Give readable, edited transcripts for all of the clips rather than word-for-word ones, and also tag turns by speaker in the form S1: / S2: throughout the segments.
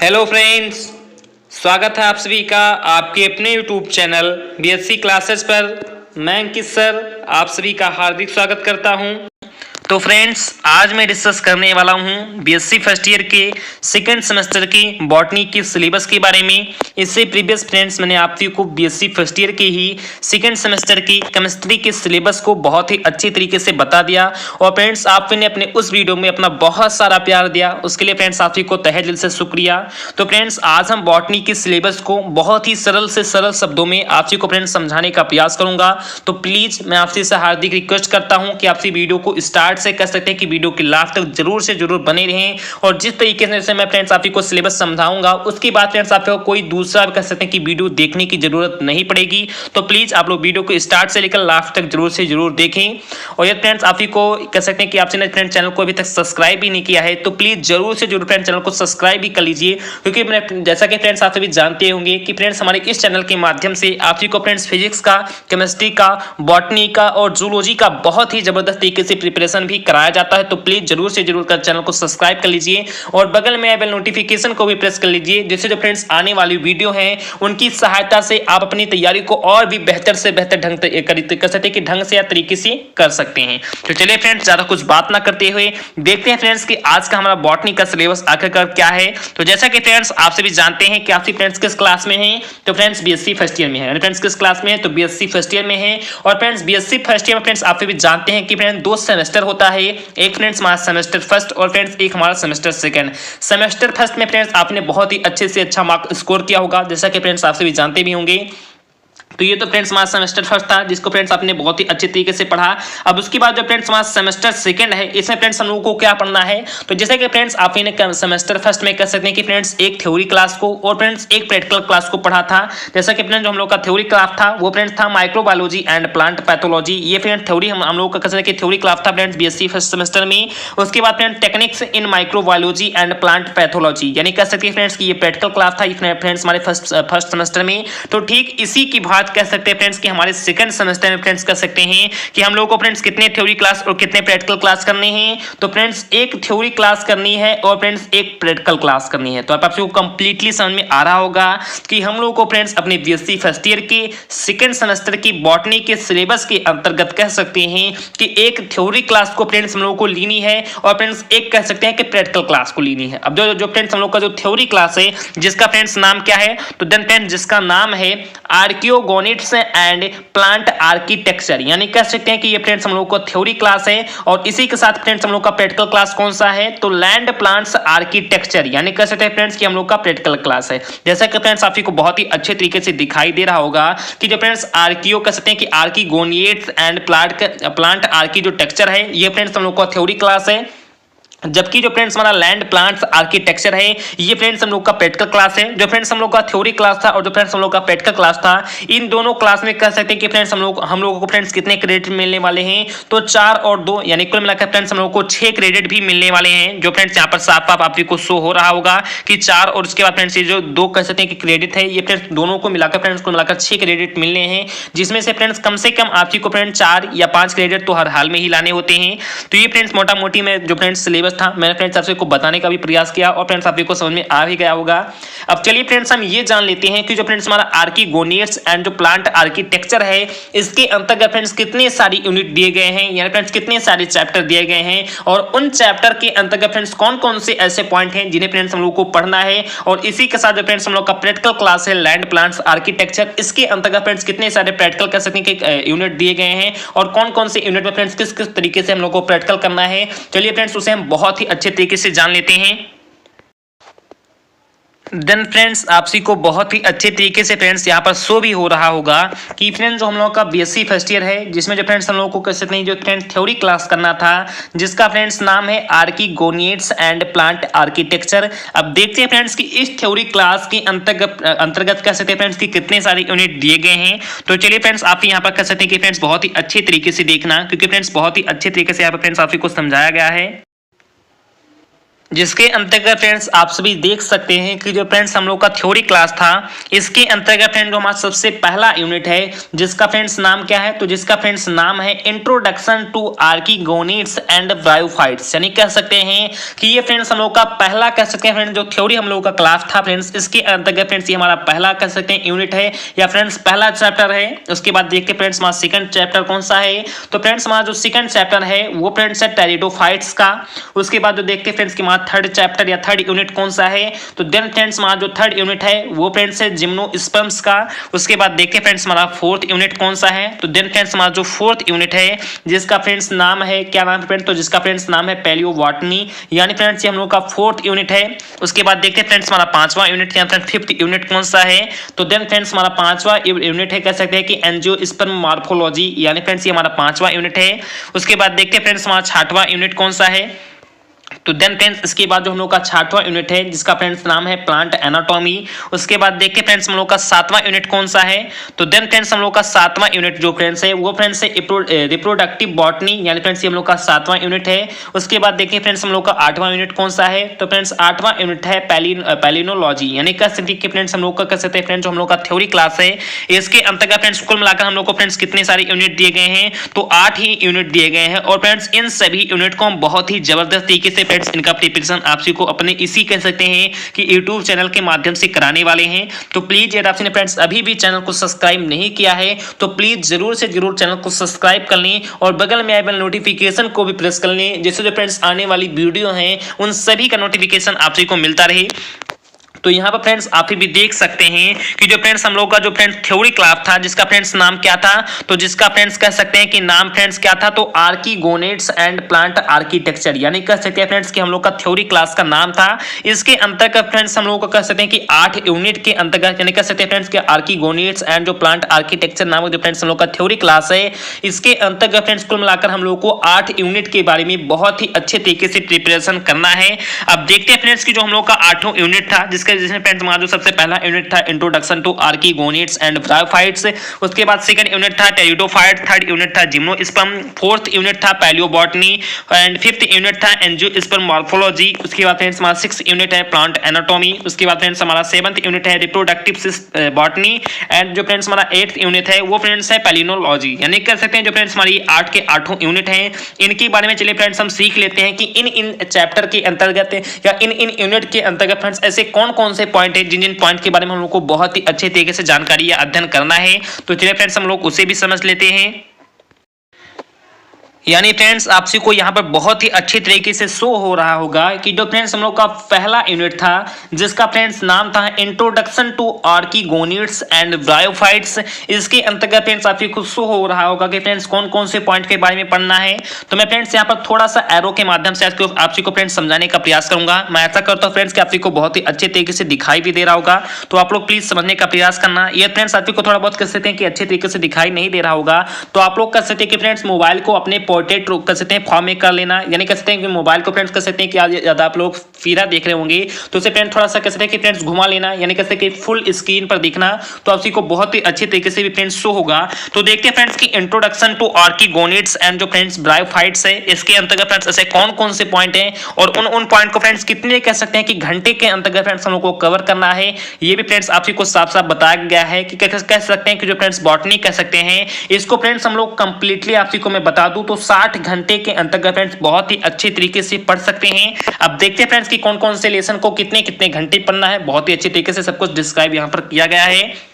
S1: Hello friends, स्वागत है आप सभी का आपके अपने यूट्यूब चैनल बीएससी क्लासेस पर। मैं अंकित सर आप सभी का हार्दिक स्वागत करता हूं। तो फ्रेंड्स, आज मैं डिस्कस करने वाला हूं बीएससी फर्स्ट ईयर के सेकंड सेमेस्टर की बॉटनी के सिलेबस के बारे में। इससे प्रीवियस फ्रेंड्स मैंने आप सभी को बीएससी फर्स्ट ईयर के ही सेकंड सेमेस्टर की केमिस्ट्री के सिलेबस को बहुत ही अच्छे तरीके से बता दिया। और फ्रेंड्स, आपने अपने उस वीडियो में अपना बहुत सारा प्यार दिया, उसके लिए फ्रेंड्स आप सभी को तहे दिल से शुक्रिया। तो फ्रेंड्स, आज हम बॉटनी के सिलेबस को बहुत ही सरल से सरल शब्दों में आप सभी को फ्रेंड्स समझाने का प्रयास करूंगा। तो प्लीज मैं आपसे हार्दिक रिक्वेस्ट करता हूं कि आपसे वीडियो को स्टार्ट से कर सकते हैं कि वीडियो के लास्ट तक जरूर से जरूर बने रहें। और जिस तरीके से मैं फ्रेंड्स आप को सिलेबस समझाऊंगा उसके बाद फ्रेंड्स आपको कोई दूसरा कर सकते हैं कि वीडियो देखने की जरूरत नहीं पड़ेगी। तो प्लीज आप लोग वीडियो को स्टार्ट से लेकर लास्ट तक जरूर से जरूर देखें। और ये फ्रेंड्स आप को कह सकते हैं कि आपने फ्रेंड्स चैनल को अभी तक सब्सक्राइब भी नहीं किया है तो प्लीज जरूर से जरूर फ्रेंड्स चैनल को सब्सक्राइब भी कर लीजिए। क्योंकि मैं जैसा कि फ्रेंड्स आप सभी जानते होंगे कि फ्रेंड्स हमारे इस चैनल के माध्यम से आप सभी को फ्रेंड्स फिजिक्स का, केमिस्ट्री का, बॉटनी का और जूलॉजी का बहुत ही जबरदस्त तरीके से प्रिपरेशन भी कराया जाता है। तो प्लीज जरूर से जरूर कर चैनल को सब्सक्राइब कर लीजिए और बगल में बेल नोटिफिकेशन को भी प्रेस कर लीजिए, जिससे जो फ्रेंड्स आने वाली वीडियो है उनकी सहायता से आप अपनी तैयारी को और भी बेहतर से बेहतर ढंग कर सकते हैं कि ढंग से या तरीके से कर सकते हैं। तो चलिए फ्रेंड्स, ज्यादा कुछ बात ना करते हुए देखते हैं फ्रेंड्स कि आज का हमारा बॉटनी का सिलेबस आखिरकार क्या है। तो जैसा कि फ्रेंड्स आप सभी जानते हैं कि आप सभी फ्रेंड्स किस क्लास में हैं, तो फ्रेंड्स बीएससी फर्स्ट ईयर में है। फ्रेंड्स किस क्लास में है, तो बीएससी फर्स्ट ईयर में है। और फ्रेंड्स बीएससी फर्स्ट ईयर में फ्रेंड्स आप सभी जानते हैं कि फ्रेंड्स दो सेमेस्टर होता है, एक फ्रेंड्स हमारा सेमेस्टर फर्स्ट और फ्रेंड्स एक हमारा सेमेस्टर सेकंड। सेमेस्टर फर्स्ट में फ्रेंड्स आपने बहुत ही अच्छे से अच्छा मार्क स्कोर किया होगा, जैसा कि फ्रेंड्स आप सभी जानते भी होंगे। तो ये तो फ्रेंड्स हमारा सेमेस्टर फर्स्ट था जिसको फ्रेंड्स आपने बहुत ही अच्छे तरीके से पढ़ा। अब उसके बाद जो फ्रेंड्स हमारा सेमेस्टर सेकंड है, इसमें फ्रेंड्स हम लोगों को क्या पढ़ना है, तो जैसे कि फ्रेंड्स आपने सेमेस्टर फर्स्ट में कर सकते हैं कि फ्रेंड्स एक थ्योरी क्लास को और फ्रेंड्स एक प्रैक्टिकल क्लास को पढ़ा था। जैसा कि फ्रेंड्स जो हम लोग का थ्योरी क्लास था वो फ्रेंड्स था माइक्रोबायोलॉजी एंड प्लांट पैथोलॉजी। ये फ्रेंड्स थ्योरी हम लोग का कर सकते हैं कि थ्योरी क्लास था फ्रेंड्स बीएससी फर्स्ट सेमेस्टर में। उसके बाद friends techniques in microbiology and plant pathology, यानी कह सकते हैं फ्रेंड्स कि ये प्रैक्टिकल क्लास था फ्रेंड्स हमारे फर्स्ट सेमेस्टर में। तो ठीक इसी की बात कह सकते हैं फ्रेंड्स कि हमारे सेकंड सेमेस्टर में फ्रेंड्स कर सकते हैं कि हम लोगों को फ्रेंड्स कितने थ्योरी क्लास और कितने प्रैक्टिकल क्लास करने हैं। तो फ्रेंड्स एक थ्योरी क्लास करनी है और फ्रेंड्स एक प्रैक्टिकल क्लास करनी है। तो आप सबको कंप्लीटली समझ में आ रहा होगा कि हम लोगों को फ्रेंड्स अपने बीएससी फर्स्ट ईयर के सेकंड सेमेस्टर की बॉटनी के सिलेबस के अंतर्गत कह सकते हैं कि एक थ्योरी क्लास को फ्रेंड्स हम लोगों को लेनी है और फ्रेंड्स एक कह सकते हैं कि प्रैक्टिकल क्लास को लेनी है। अब जो फ्रेंड्स हम लोग का जो थ्योरी क्लास है जिसका फ्रेंड्स नाम क्या है, तो देन फ्रेंड्स जिसका नाम है आर्कियोगोनिट्स एंड प्लांट आर्किटेक्चर, यानी कह सकते हैं कि ये फ्रेंड्स हम लोग को थ्योरी क्लास है। और इसी के साथ फ्रेंड्स हम लोग का प्रैक्टिकल क्लास कौन सा है, तो लैंड प्लांट्स आर्किटेक्चर, यानी कह सकते हैं फ्रेंड्स कि हम लोग का प्रैक्टिकल क्लास है। जैसा कि फ्रेंड्स आप को बहुत ही अच्छे तरीके से दिखाई दे रहा होगा कि जो फ्रेंड्स आर्कियो कह सकते हैं कि आर्किगोनिएट्स एंड प्लांट आर्की जो टेक्सचर है ये फ्रेंड्स हम लोग का थ्योरी क्लास है। जबकि जो फ्रेंड्स हमारा लैंड प्लांट्स आर्किटेक्चर है ये फ्रेंड्स हम लोग का प्रैक्टिकल क्लास है। जो फ्रेंड्स हम लोग का थ्योरी क्लास था और जो फ्रेंड्स हम लोग का प्रैक्टिकल क्लास था, इन दोनों क्लास में कह सकते हैं कि फ्रेंड्स हम लोगों को फ्रेंड्स कितने क्रेडिट मिलने वाले हैं, तो 4 और 2 यानी कुल मिलाकर फ्रेंड्स हम लोगों को 6 क्रेडिट भी मिलने वाले हैं। जो फ्रेंड्स यहाँ पर साफ साफ आप को शो हो रहा होगा कि 4 और उसके बाद फ्रेंड्स ये जो 2 कह सकते हैं कि क्रेडिट है, ये फ्रेंड्स दोनों को मिलाकर फ्रेंड्स को मिलाकर 6 क्रेडिट मिलने हैं, जिसमें से फ्रेंड्स कम से कम आप को फ्रेंड्स 4 या 5 क्रेडिट तो हर हाल में ही लाने होते हैं। तो ये फ्रेंड्स मोटा मोटी में जो फ्रेंड्स सिलेबस था मैंने फ्रेंड्स को बताने का भी प्रयास किया और फ्रेंड्स आप को समझ में आ भी गया होगा। अब चलिए फ्रेंड्स हम ये जान लेते हैं कि जो फ्रेंड्स हमारा आर्किगोनिएट्स एंड जो प्लांट आर्किटेक्चर है इसके अंतर्गत फ्रेंड्स कितने सारी यूनिट दिए गए हैं, यानी फ्रेंड्स कितने सारे चैप्टर दिए गए हैं और उन चैप्टर के अंतर्गत फ्रेंड्स कौन कौन से ऐसे पॉइंट हैं जिन्हें फ्रेंड्स हम लोग को पढ़ना है। और इसी के साथ जो फ्रेंड्स हम लोग का प्रैक्टिकल क्लास है लैंड प्लांट्स आर्किटेक्चर, इसके अंतर्गत फ्रेंड्स कितने सारे प्रैक्टिकल कर सकते हैं कि यूनिट दिए गए हैं और कौन कौन से यूनिट में फ्रेंड्स किस किस तरीके से हम लोग को प्रैक्टिकल करना है। चलिए फ्रेंड्स उसे हम बहुत ही अच्छे तरीके से जान लेते हैं। देन फ्रेंड्स आप सी को बहुत ही अच्छे तरीके से फ्रेंड्स यहाँ पर शो भी हो रहा होगा कि फ्रेंड्स जो हम लोगों का बीएससी फर्स्ट ईयर है जिसमें जो फ्रेंड्स हम लोगों को कह सकते हैं जो फ्रेंड्स थ्योरी क्लास करना था जिसका फ्रेंड्स नाम है आर्किगोनिएट्स एंड प्लांट आर्किटेक्चर। अब देखते हैं फ्रेंड्स कि इस थ्योरी क्लास के अंतर्गत कह सकते हैं फ्रेंड्स कि कितने सारे यूनिट दिए गए हैं। तो चलिए फ्रेंड्स आप यहाँ पर कह सकते हैं कि फ्रेंड्स बहुत ही अच्छे तरीके से देखना, क्योंकि फ्रेंड्स बहुत ही अच्छे तरीके से यहाँ पर फ्रेंड्स आप को समझाया गया है। जिसके अंतर्गत फ्रेंड्स आप सभी देख सकते हैं कि जो फ्रेंड्स हम लोग का थ्योरी क्लास था, इसके अंतर्गत फ्रेंड जो हमारा सबसे पहला यूनिट है जिसका फ्रेंड्स नाम क्या है, तो जिसका फ्रेंड्स नाम है इंट्रोडक्शन टू आर्कीगोनिड्स एंड ब्रायोफाइट्स, यानी कह सकते हैं कि ये फ्रेंड्स हम लोग का पहला कह सकते हैं फ्रेंड्स जो थ्योरी हम लोग का क्लास था फ्रेंड्स, इसके अंतर्गत फ्रेंड्स ये हमारा पहला कह सकते हैं यूनिट है या फ्रेंड्स पहला चैप्टर है। उसके बाद देखते फ्रेंड्स हमारा सेकंड चैप्टर कौन सा है, तो फ्रेंड्स हमारा जो सेकंड चैप्टर है वो फ्रेंड्स है टेरिडोफाइट्स का। उसके बाद जो देखते फ्रेंड्स कि हमारा थर्ड चैप्टर या थर्ड यूनिट कौन सा है, तो देन फ्रेंड्स हमारा जो थर्ड यूनिट है वो फ्रेंड्स है जिम्नोस्पर्म्स का। उसके बाद देखते फ्रेंड्स हमारा फोर्थ यूनिट कौन सा है, तो देन फ्रेंड्स हमारा जो फोर्थ यूनिट है जिसका फ्रेंड्स नाम है, क्या नाम है फ्रेंड्स, तो जिसका फ्रेंड्स नाम है पैलियोबॉटनी, यानी फ्रेंड्स ये हम लोग का फोर्थ यूनिट है। उसके बाद देखते फ्रेंड्स हमारा पांचवा यूनिट या फ्रेंड्स फिफ्थ यूनिट कौन सा है, तो देन फ्रेंड्स हमारा पांचवा यूनिट है, कह सकते हैं कि एंजियोस्पर्म मॉर्फोलॉजी, यानी फ्रेंड्स ये हमारा पांचवा यूनिट है। उसके बाद देखते फ्रेंड्स हमारा छठवां यूनिट कौन सा है, तो देन फ्रेंड्स इसके बाद जो हम लोग का छठवां यूनिट है जिसका फ्रेंड्स नाम है प्लांट एनाटॉमी। उसके बाद देखते फ्रेंड्स हम लोग का सातवां यूनिट कौन सा है, तो देन फ्रेंड्स हम लोग का सातवां यूनिट जो फ्रेंड्स है वो फ्रेंड्स है रिप्रोडक्टिव बॉटनी, यानी फ्रेंड्स ये हम लोग का सातवां यूनिट है। उसके बाद देखिए फ्रेंड्स हम लोग का आठवां यूनिट कौन सा है, तो फ्रेंड्स आठवां यूनिट है पैलिनोलॉजी, यानी कह सकते हैं कि फ्रेंड्स हम लोग का कह सकते हैं फ्रेंड्स जो हम लोग का थ्योरी क्लास है इसके अंतर्गत फ्रेंड्स कुल मिलाकर हम लोग को फ्रेंड्स कितने सारे यूनिट दिए गए हैं, तो 8 ही यूनिट दिए गए हैं। और फ्रेंड्स इन सभी यूनिट को हम बहुत ही जबरदस्त तरीके से फ्रेंड्स इनका प्रिपरेशन आप सभी को अपने इसी कह सकते हैं कि YouTube चैनल के माध्यम से कराने वाले हैं। तो प्लीज यदि आपने फ्रेंड्स अभी भी चैनल को सब्सक्राइब नहीं किया है तो प्लीज जरूर से जरूर चैनल को सब्सक्राइब कर लें और बगल में आए बेल नोटिफिकेशन को भी प्रेस कर लें, जिससे जो फ्रेंड्स आने वाली वीडियो हैं उन सभी का नोटिफिकेशन आप सभी को मिलता रहे। तो यहाँ पर फ्रेंड्स आप भी देख सकते हैं कि जो फ्रेंड्स हम लोग का जो फ्रेंड्स थ्योरी क्लास था जिसका फ्रेंड्स नाम क्या था, तो जिसका फ्रेंड्स कह सकते हैं कि नाम फ्रेंड्स क्या था, तो आर्कीगोनिड्स एंड प्लांट आर्किटेक्चर, यानी कह सकते हैं फ्रेंड्स कि हम लोग का थ्योरी क्लास का नाम था। इसके अंतर्गत फ्रेंड्स हम लोग को कह सकते हैं कि 8 यूनिट के अंतर्गत, यानी कह सकते हैं फ्रेंड्स कि आर्कीगोनिड्स एंड जो प्लांट आर्किटेक्चर नामक जो फ्रेंड्स हम लोग का थ्योरी क्लास है इसके अंतर्गत फ्रेंड्स कुल मिलाकर हम लोग को 8 यूनिट के बारे में बहुत ही अच्छे तरीके से प्रिपरेशन करना है। अब देखते हैं फ्रेंड्स कि जो हम लोग का 8वां यूनिट था जिसमें फ्रेंड्स हमारा जो सबसे पहला यूनिट था इंट्रोडक्शन टू आर्कीगोनिड्स एंड ब्रायोफाइट्स। उसके बाद सेकंड यूनिट था टेरिडोफाइट, थर्ड यूनिट था जिम्नोस्पर्म, फोर्थ यूनिट था पैलियोबॉटनी एंड फिफ्थ यूनिट था एंजियोस्पर्म मॉर्फोलॉजी। उसके बाद फ्रेंड्स हमारा सिक्स्थ यूनिट है प्लांट एनाटॉमी। उसके बाद फ्रेंड्स हमारा सेवंथ यूनिट है रिप्रोडक्टिव बॉटनी एंड जो फ्रेंड्स हमारा 8th यूनिट है वो फ्रेंड्स है पैलिनोलॉजी, यानी कह सकते हैं जो फ्रेंड्स हमारी 8 के 8 यूनिट हैं इनके बारे में चलिए फ्रेंड्स हम सीख लेते हैं कि इन चैप्टर के अंतर्गत या इन यूनिट के अंतर्गत फ्रेंड्स ऐसे कौन कौन से पॉइंट है जिन पॉइंट के बारे में हम लोग को बहुत ही अच्छे तरीके से जानकारी या अध्ययन करना है। तो चलिए फ्रेंड्स हम लोग उसे भी समझ लेते हैं। यानी फ्रेंड्स आप सभी को यहाँ पर बहुत ही अच्छे तरीके से शो हो रहा होगा कि जो फ्रेंड्स हम लोग का पहला यूनिट था जिसका फ्रेंड्स नाम था इंट्रोडक्शन टू आर्कीगोनिड्स एंड ब्रायोफाइट्स, इसके अंतर्गत फ्रेंड्स आप सभी को शो हो रहा होगा कि फ्रेंड्स कौन कौन से पॉइंट के बारे में पढ़ना है। तो मैं फ्रेंड्स यहाँ पर थोड़ा सा एरो के माध्यम से आप सभी को फ्रेंड्स समझाने का प्रयास करूंगा। मैं ऐसा करता हूँ फ्रेंड्स कि आप सभी को बहुत ही अच्छे तरीके से दिखाई भी दे रहा होगा, तो आप लोग प्लीज समझने का प्रयास करना। ये फ्रेंड्स आप सभी को थोड़ा बहुत कह सकते हैं कि अच्छे तरीके से दिखाई नहीं दे रहा होगा तो आप लोग कह सकते हैं कि फ्रेंड्स मोबाइल को अपने पोर्ट्रेट कर सकते हैं फॉर्म में कर लेना, यानी कह सकते हैं कि मोबाइल को फ्रेंड्स कर सकते हैं कि ज्यादा आप लोग फीरा देख रहे होंगे तो उसे फ्रेंड्स थोड़ा सा कह सकते हैं कि फ्रेंड्स घुमा लेना, यानी कह सकते हैं कि फुल स्क्रीन पर दिखना, तो आप सभी को बहुत ही अच्छे तरीके से भी फ्रेंड्स शो होगा। तो देखते हैं फ्रेंड्स की इंट्रोडक्शन टू आर्कीगोनिड्स एंड जो फ्रेंड्स ब्रायोफाइट्स है इसके अंतर्गत फ्रेंड्स ऐसे कौन कौन से पॉइंट हैं और उन पॉइंट को फ्रेंड्स कितने कह सकते हैं कि घंटे के अंतर्गत फ्रेंड्स हम लोग को कवर करना है, ये भी फ्रेंड्स आप सभी को साफ साफ बताया गया है कि कह सकते हैं कि जो फ्रेंड्स बॉटनी कह सकते हैं इसको फ्रेंड्स हम लोग कंप्लीटली आप सभी को मैं बता दूं तो 60 घंटे के अंतर्गत फ्रेंड्स बहुत ही अच्छे तरीके से पढ़ सकते हैं। अब देखते हैं फ्रेंड्स कि कौन कौन से लेसन को कितने कितने घंटे पढ़ना है, बहुत ही अच्छे तरीके से सब कुछ डिस्क्राइब यहां पर किया गया है।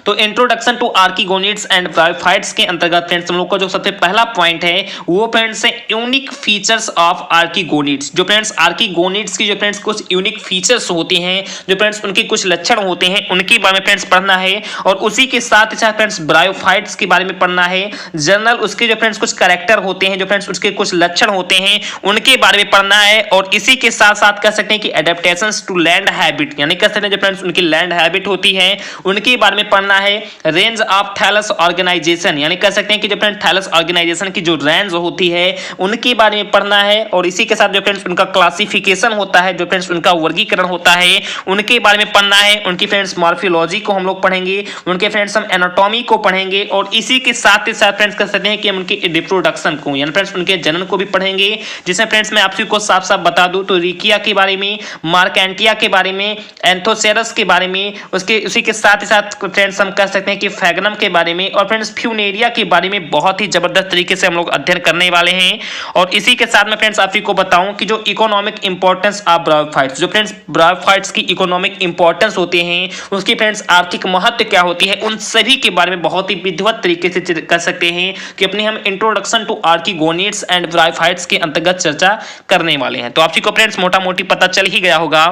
S1: तो इंट्रोडक्शन टू आर्कीगोनिड्स एंड ब्रायोफाइट्स के अंतर्गत फ्रेंड्स हम लोग का जो सबसे पहला पॉइंट है वो फ्रेंड्स है यूनिक फीचर्स ऑफ आर्कीगोनिड्स। जो फ्रेंड्स आर्कीगोनिड्स की जो फ्रेंड्स कुछ यूनिक फीचर्स होते हैं, जो फ्रेंड्स उनके कुछ लक्षण होते हैं उनके बारे में फ्रेंड्स पढ़ना है और उसी के साथ ही साथ फ्रेंड्स ब्रायोफाइट्स के बारे में पढ़ना है। जनरल उसके जो फ्रेंड्स कुछ कैरेक्टर होते हैं, जो फ्रेंड्स उसके कुछ लक्षण होते हैं उनके बारे में पढ़ना है और इसी के साथ साथ कह सकते हैं कि एडेप्टेशंस टू लैंड हैबिट, यानी कह सकते हैं जो फ्रेंड्स उनकी लैंड हैबिट होती है उनके बारे में में पढ़ना है रेंज ऑफ थैलस ऑर्गेनाइजेशन, यानी कह सकते हैं कि जो फ्रेंड्स थैलस ऑर्गेनाइजेशन की जो रेंज होती है उनके बारे में पढ़ना है। और इसी के साथ जो फ्रेंड्स उनका क्लासिफिकेशन होता है, जो फ्रेंड्स उनका वर्गीकरण होता है उनके बारे में पढ़ना है। उनकी फ्रेंड्स मॉर्फोलॉजी को हम लोग पढ़ेंगे, उनके फ्रेंड्स हम एनाटॉमी को पढ़ेंगे और इसी के साथ ही साथ फ्रेंड्स कह सकते हैं कि हम उनके रिप्रोडक्शन को यानी फ्रेंड्स उनके जनन को भी पढ़ेंगे। जिसमें फ्रेंड्स मैं आप सभी को साफ साफ बता दूं तो रिकिया के बारे में, मार्केंटिया के बारे में, एंथोसेरस के बारे में, उसके उसी के साथ ही साथ फ्रेंड्स हम कह सकते हैं कि फैगनम के बारे में और फ्रेंड्स फ्यूनेरिया के बारे में बहुत ही जबरदस्त तरीके से हम लोग अध्ययन करने वाले हैं। और इसी के साथ में फ्रेंड्स आप सभी को बताऊं कि जो इकोनॉमिक इंपॉर्टेंस ऑफ ब्रायोफाइट्स, जो फ्रेंड्स ब्रायोफाइट्स की इकोनॉमिक इंपॉर्टेंस होते हैं, उसकी फ्रेंड्स आर्थिक महत्व क्या होती है, उन सभी के बारे में बहुत ही विधिवत तरीके से कर सकते हैं कि अपने हम इंट्रोडक्शन टू आर्किगोनिड्स एंड ब्रायोफाइट्स के अंतर्गत चर्चा करने वाले हैं। तो आप सभी को फ्रेंड्स मोटा मोटी पता चल ही गया होगा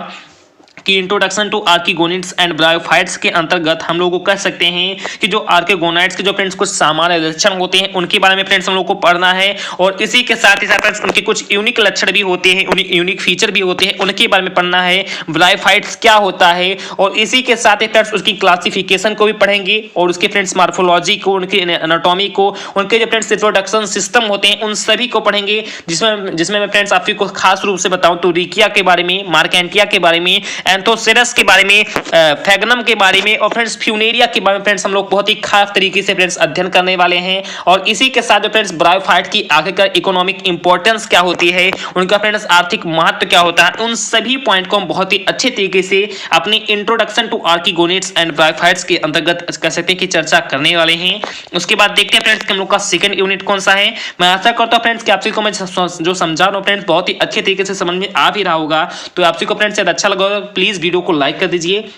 S1: कि इंट्रोडक्शन टू आर्किगोनिड्स एंड ब्रायोफाइट्स के अंतर्गत हम लोग को कह सकते हैं कि जो आर्किगोनाइड्स के जो फ्रेंड्स कुछ सामान्य लक्षण होते हैं उनके बारे में फ्रेंड्स हम लोग को पढ़ना है। और इसी के साथ ही साथ फ्रेंड्स उनके कुछ यूनिक लक्षण भी होते हैं, यूनिक फीचर भी होते हैं, उनके बारे में पढ़ना है। ब्रायोफाइट्स क्या होता है और इसी के साथ ही फ्रेंड्स उसकी क्लासिफिकेशन को भी पढ़ेंगे और उसके फ्रेंड्स मॉर्फोलॉजी को, उनकी एनाटॉमी को, उनके जो फ्रेंड्स रिप्रोडक्शन सिस्टम होते हैं उन सभी को पढ़ेंगे। जिसमें मैं फ्रेंड्स आप को खास रूप से बताऊं तो रिकिया के बारे में, मार्केंटिया के बारे में, एंथोसेरस के बारे में, फैगनम के बारे में और फ्रेंड्स फ्यूनेरिया के बारे में फ्रेंड्स हम लोग बहुत ही खास तरीके से फ्रेंड्स अध्ययन करने वाले हैं। और इसी के साथ फ्रेंड्स ब्रायोफाइट की आखिरकार इकोनॉमिक इंपॉर्टेंस क्या होती है, उनका फ्रेंड्स आर्थिक महत्व क्या होता है, उन सभी पॉइंट को हम बहुत ही अच्छे तरीके से अपनी इंट्रोडक्शन टू आर्किगोनिड्स एंड ब्रायोफाइट्स के अंतर्गत कह सकते हैं कि चर्चा करने वाले हैं। उसके बाद देखते हैं फ्रेंड्स हम लोग का सेकंड यूनिट कौन सा है। मैं आशा करता हूं फ्रेंड्स कि आप सभी को मैं जो समझा रहा हूं फ्रेंड्स बहुत ही अच्छे तरीके से समझ में आ भी रहा होगा। तो आप सभी को फ्रेंड्स यदि अच्छा लगा प्लीज वीडियो को लाइक कर दीजिए।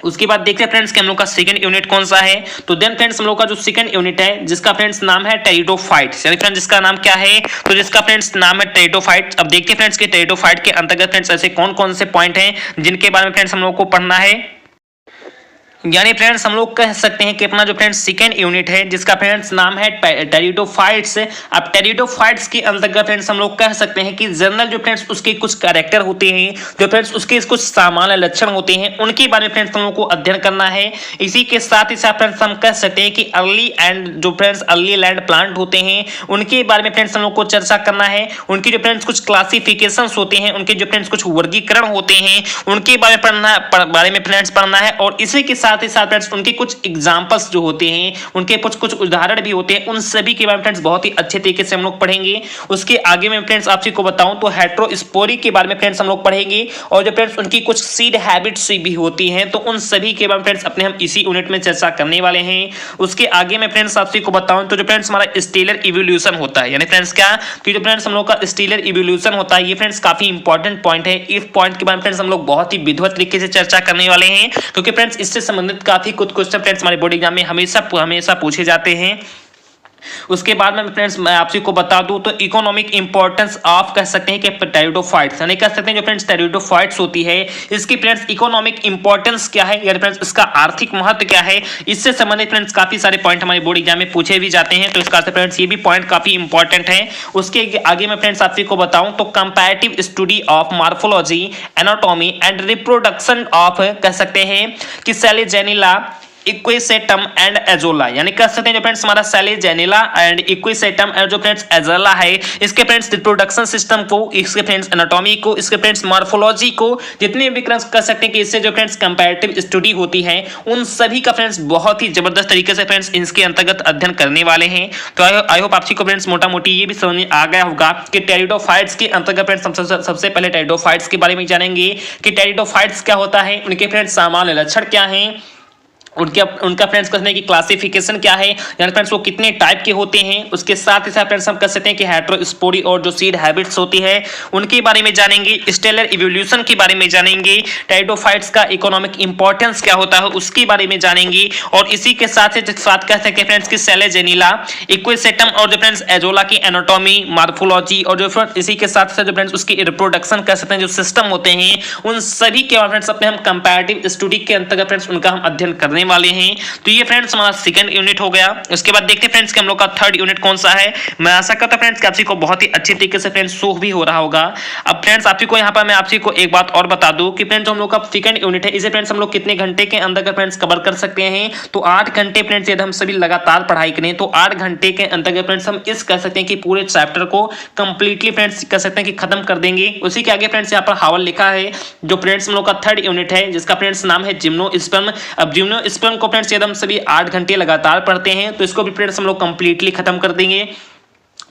S1: उसके बाद देखते हैं फ्रेंड्स कि हम लोग का सेकंड यूनिट कौन सा है। तो देन फ्रेंड्स हम लोग का जो सेकंड यूनिट है जिसका फ्रेंड्स नाम है टेरिडोफाइट्स, यानी फ्रेंड्स जिसका नाम क्या है तो जिसका फ्रेंड्स नाम है टेरिडोफाइट्स। अब देखते हैं फ्रेंड्स कि टेरिडोफाइट के अंतर्गत फ्रेंड्स ऐसे कौन कौन से पॉइंट हैं जिनके बारे में फ्रेंड्स हम लोग को पढ़ना है। यानी फ्रेंड्स हम लोग कह सकते हैं कि अपना जो फ्रेंड्स सेकंड यूनिट है जिसका फ्रेंड्स नाम है टेरिडोफाइट्स। अब टेरिडोफाइट्स के अंतर्गत फ्रेंड्स हम लोग कह सकते हैं कि जनरल जो फ्रेंड्स उसके कुछ कैरेक्टर होते हैं, जो फ्रेंड्स उसके कुछ सामान्य लक्षण होते हैं उनके बारे में फ्रेंड्स हम लोग को अध्ययन करना है। इसी के साथ ही साथ फ्रेंड्स हम कह सकते हैं कि अर्ली एंड जो फ्रेंड्स अर्ली लैंड प्लांट होते हैं उनके बारे में फ्रेंड्स हम लोग को चर्चा करना है। उनकी जो फ्रेंड्स कुछ क्लासिफिकेशंस होते हैं, उनके जो फ्रेंड्स कुछ वर्गीकरण होते हैं उनके बारे में फ्रेंड्स पढ़ना है। और इसी के साथ ही साथ फ्रेंड्स उनके कुछ एग्जांपल्स जो होते हैं, उनके कुछ उदाहरण भी होते हैं, उन सभी के बारे में फ्रेंड्स बहुत ही अच्छे तरीके से हम लोग पढ़ेंगे। उसके आगे में फ्रेंड्स आप सभी को बताऊं तो हेटेरोस्पोरी के बारे में फ्रेंड्स हम लोग पढ़ेंगे और जो फ्रेंड्स उनकी कुछ सीड हैबिट्स भी होती हैं तो उन सभी के बारे में फ्रेंड्स अपने हम इसी यूनिट में चर्चा करने वाले हैं। उसके आगे में फ्रेंड्स आप सभी को बताऊं तो जो फ्रेंड्स हमारा स्टेलर इवोल्यूशन होता है, यानी फ्रेंड्स क्या कि जो फ्रेंड्स हम लोग का स्टेलर इवोल्यूशन होता है ये फ्रेंड्स काफी इंपॉर्टेंट पॉइंट है। इस पॉइंट के बारे में फ्रेंड्स हम लोग बहुत ही विधिवत तरीके से चर्चा करने वाले हैं क्योंकि फ्रेंड्स इससे संबंधित काफी कुछ क्वेश्चन फ्रेंड्स हमारे बोर्ड एग्जाम में हमेशा पूछे जाते हैं। उसके बाद में फ्रेंड्स मैं आप सभी को बता दूं तो इकोनॉमिक इंपॉर्टेंस ऑफ कह सकते हैं कि टेरिडोफाइट्स, यानी कह सकते हैं जो फ्रेंड्स टेरिडोफाइट्स होती है इसकी फ्रेंड्स इकोनॉमिक इंपॉर्टेंस क्या है, यानी फ्रेंड्स इसका आर्थिक महत्व क्या है, इससे संबंधित फ्रेंड्स काफी सारे पॉइंट हमारे बोर्ड एग्जाम में पूछे भी जाते हैं। तो इसका फ्रेंड्स ये भी पॉइंट काफी इंपॉर्टेंट है। उसके आगे में फ्रेंड्स आप सभी को बताऊं तो comparative study of morphology, anatomy and reproduction of कह सकते हैं कि सेलेजेनिला, इक्विसेटम एंड एजोला, यानी कह सकते हैं जो फ्रेंड्स हमारा सेलेजेनिला एंड इक्विसेटम एंड जो फ्रेंड्स एजोला है इसके फ्रेंड्स रिप्रोडक्शन सिस्टम को, इसके फ्रेंड्स एनाटॉमी को, इसके फ्रेंड्स मॉर्फोलॉजी को, जितने भी फ्रेंड्स कह सकते हैं कि इससे जो फ्रेंड्स कंपैरेटिव स्टडी होती है उन सभी का फ्रेंड्स बहुत ही जबरदस्त तरीके से फ्रेंड्स इसके अंतर्गत अध्ययन करने वाले हैं। तो आई होप आप को फ्रेंड्स मोटा मोटी ये भी समझ में आ गया होगा कि टेरिडोफाइट्स के अंतर्गत फ्रेंड्स सबसे पहले टेरिडोफाइट्स के बारे में जानेंगे कि टेरिडोफाइट्स क्या होता है, उनके फ्रेंड्स सामान्य लक्षण क्या हैं, उनका फ्रेंड्स कहने की क्लासिफिकेशन क्या है, यानी फ्रेंड्स वो कितने टाइप के होते हैं। उसके साथ ही साथ फ्रेंड्स हम कह सकते हैं कि हेटेरोस्पोरी और जो सीड हैबिट्स होती है उनके बारे में जानेंगे, स्टेलर इवोल्यूशन के बारे में जानेंगे, टेरिडोफाइट्स का इकोनॉमिक इंपॉर्टेंस क्या होता है उसके बारे में जानेंगे। और इसी के साथ कह सकते हैं फ्रेंड्स कि सेलेजेनिला, इक्विसेटम और जो फ्रेंड्स एजोला की एनाटॉमी, मॉर्फोलॉजी और जो फ्रेंड्स इसी के साथ जो फ्रेंड्स उसकी रिप्रोडक्शन कह सकते हैं जो सिस्टम होते हैं उन सभी के फ्रेंड्स अपने हम कंपैरेटिव स्टडी के अंतर्गत फ्रेंड्स उनका हम अध्ययन करने करने वाले हैं। तो ये फ्रेंड्स हमारा सेकंड यूनिट हो गया। उसके बाद देखते हैं फ्रेंड्स कि हम लोग का थर्ड यूनिट कौन सा है। मैं आशा करता हूं फ्रेंड्स कि आप सभी को बहुत ही अच्छे तरीके से फ्रेंड्स शो भी हो रहा होगा। अब फ्रेंड्स आप सभी को यहाँ पर मैं आप सभी को एक बात और बता दूं कि फ्रेंड्स हम लोग का सेकंड यूनिट है, इसे फ्रेंड्स हम लोग कितने घंटे के अंदर फ्रेंड्स कवर कर सकते हैं। तो 8 घंटे फ्रेंड्स यदि हम सभी लगातार पढ़ाई करें तो 8 घंटे के अंदर फ्रेंड्स हम इस कह सकते हैं कि पूरे चैप्टर को कंप्लीटली फ्रेंड्स कह सकते हैं कि खत्म कर देंगे। उसी के आगे फ्रेंड्स यहाँ पर हावल लिखा है जो फ्रेंड्स हम लोग का थर्ड यूनिट है, जिसका फ्रेंड्स नाम है जिम्नोस्पर्म। अब जिम्नोस्पर्म को फ्रेंड्स यदि हम सभी 8 घंटे लगातार पढ़ते हैं तो इसको भी फ्रेंड्स हम लोग कंप्लीटली खत्म कर देंगे।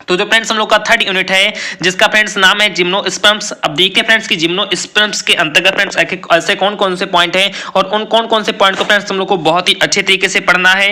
S1: तो जो फ्रेंड्स हम लोग का थर्ड यूनिट है जिसका फ्रेंड्स नाम है जिम्नोस्पर्म्स। अब देखते हैं फ्रेंड्स कि जिम्नोस्पर्म्स के अंतर्गत फ्रेंड्स ऐसे कौन कौन से पॉइंट हैं और उन कौन कौन से पॉइंट को फ्रेंड्स हम लोग को बहुत ही अच्छे तरीके से पढ़ना है।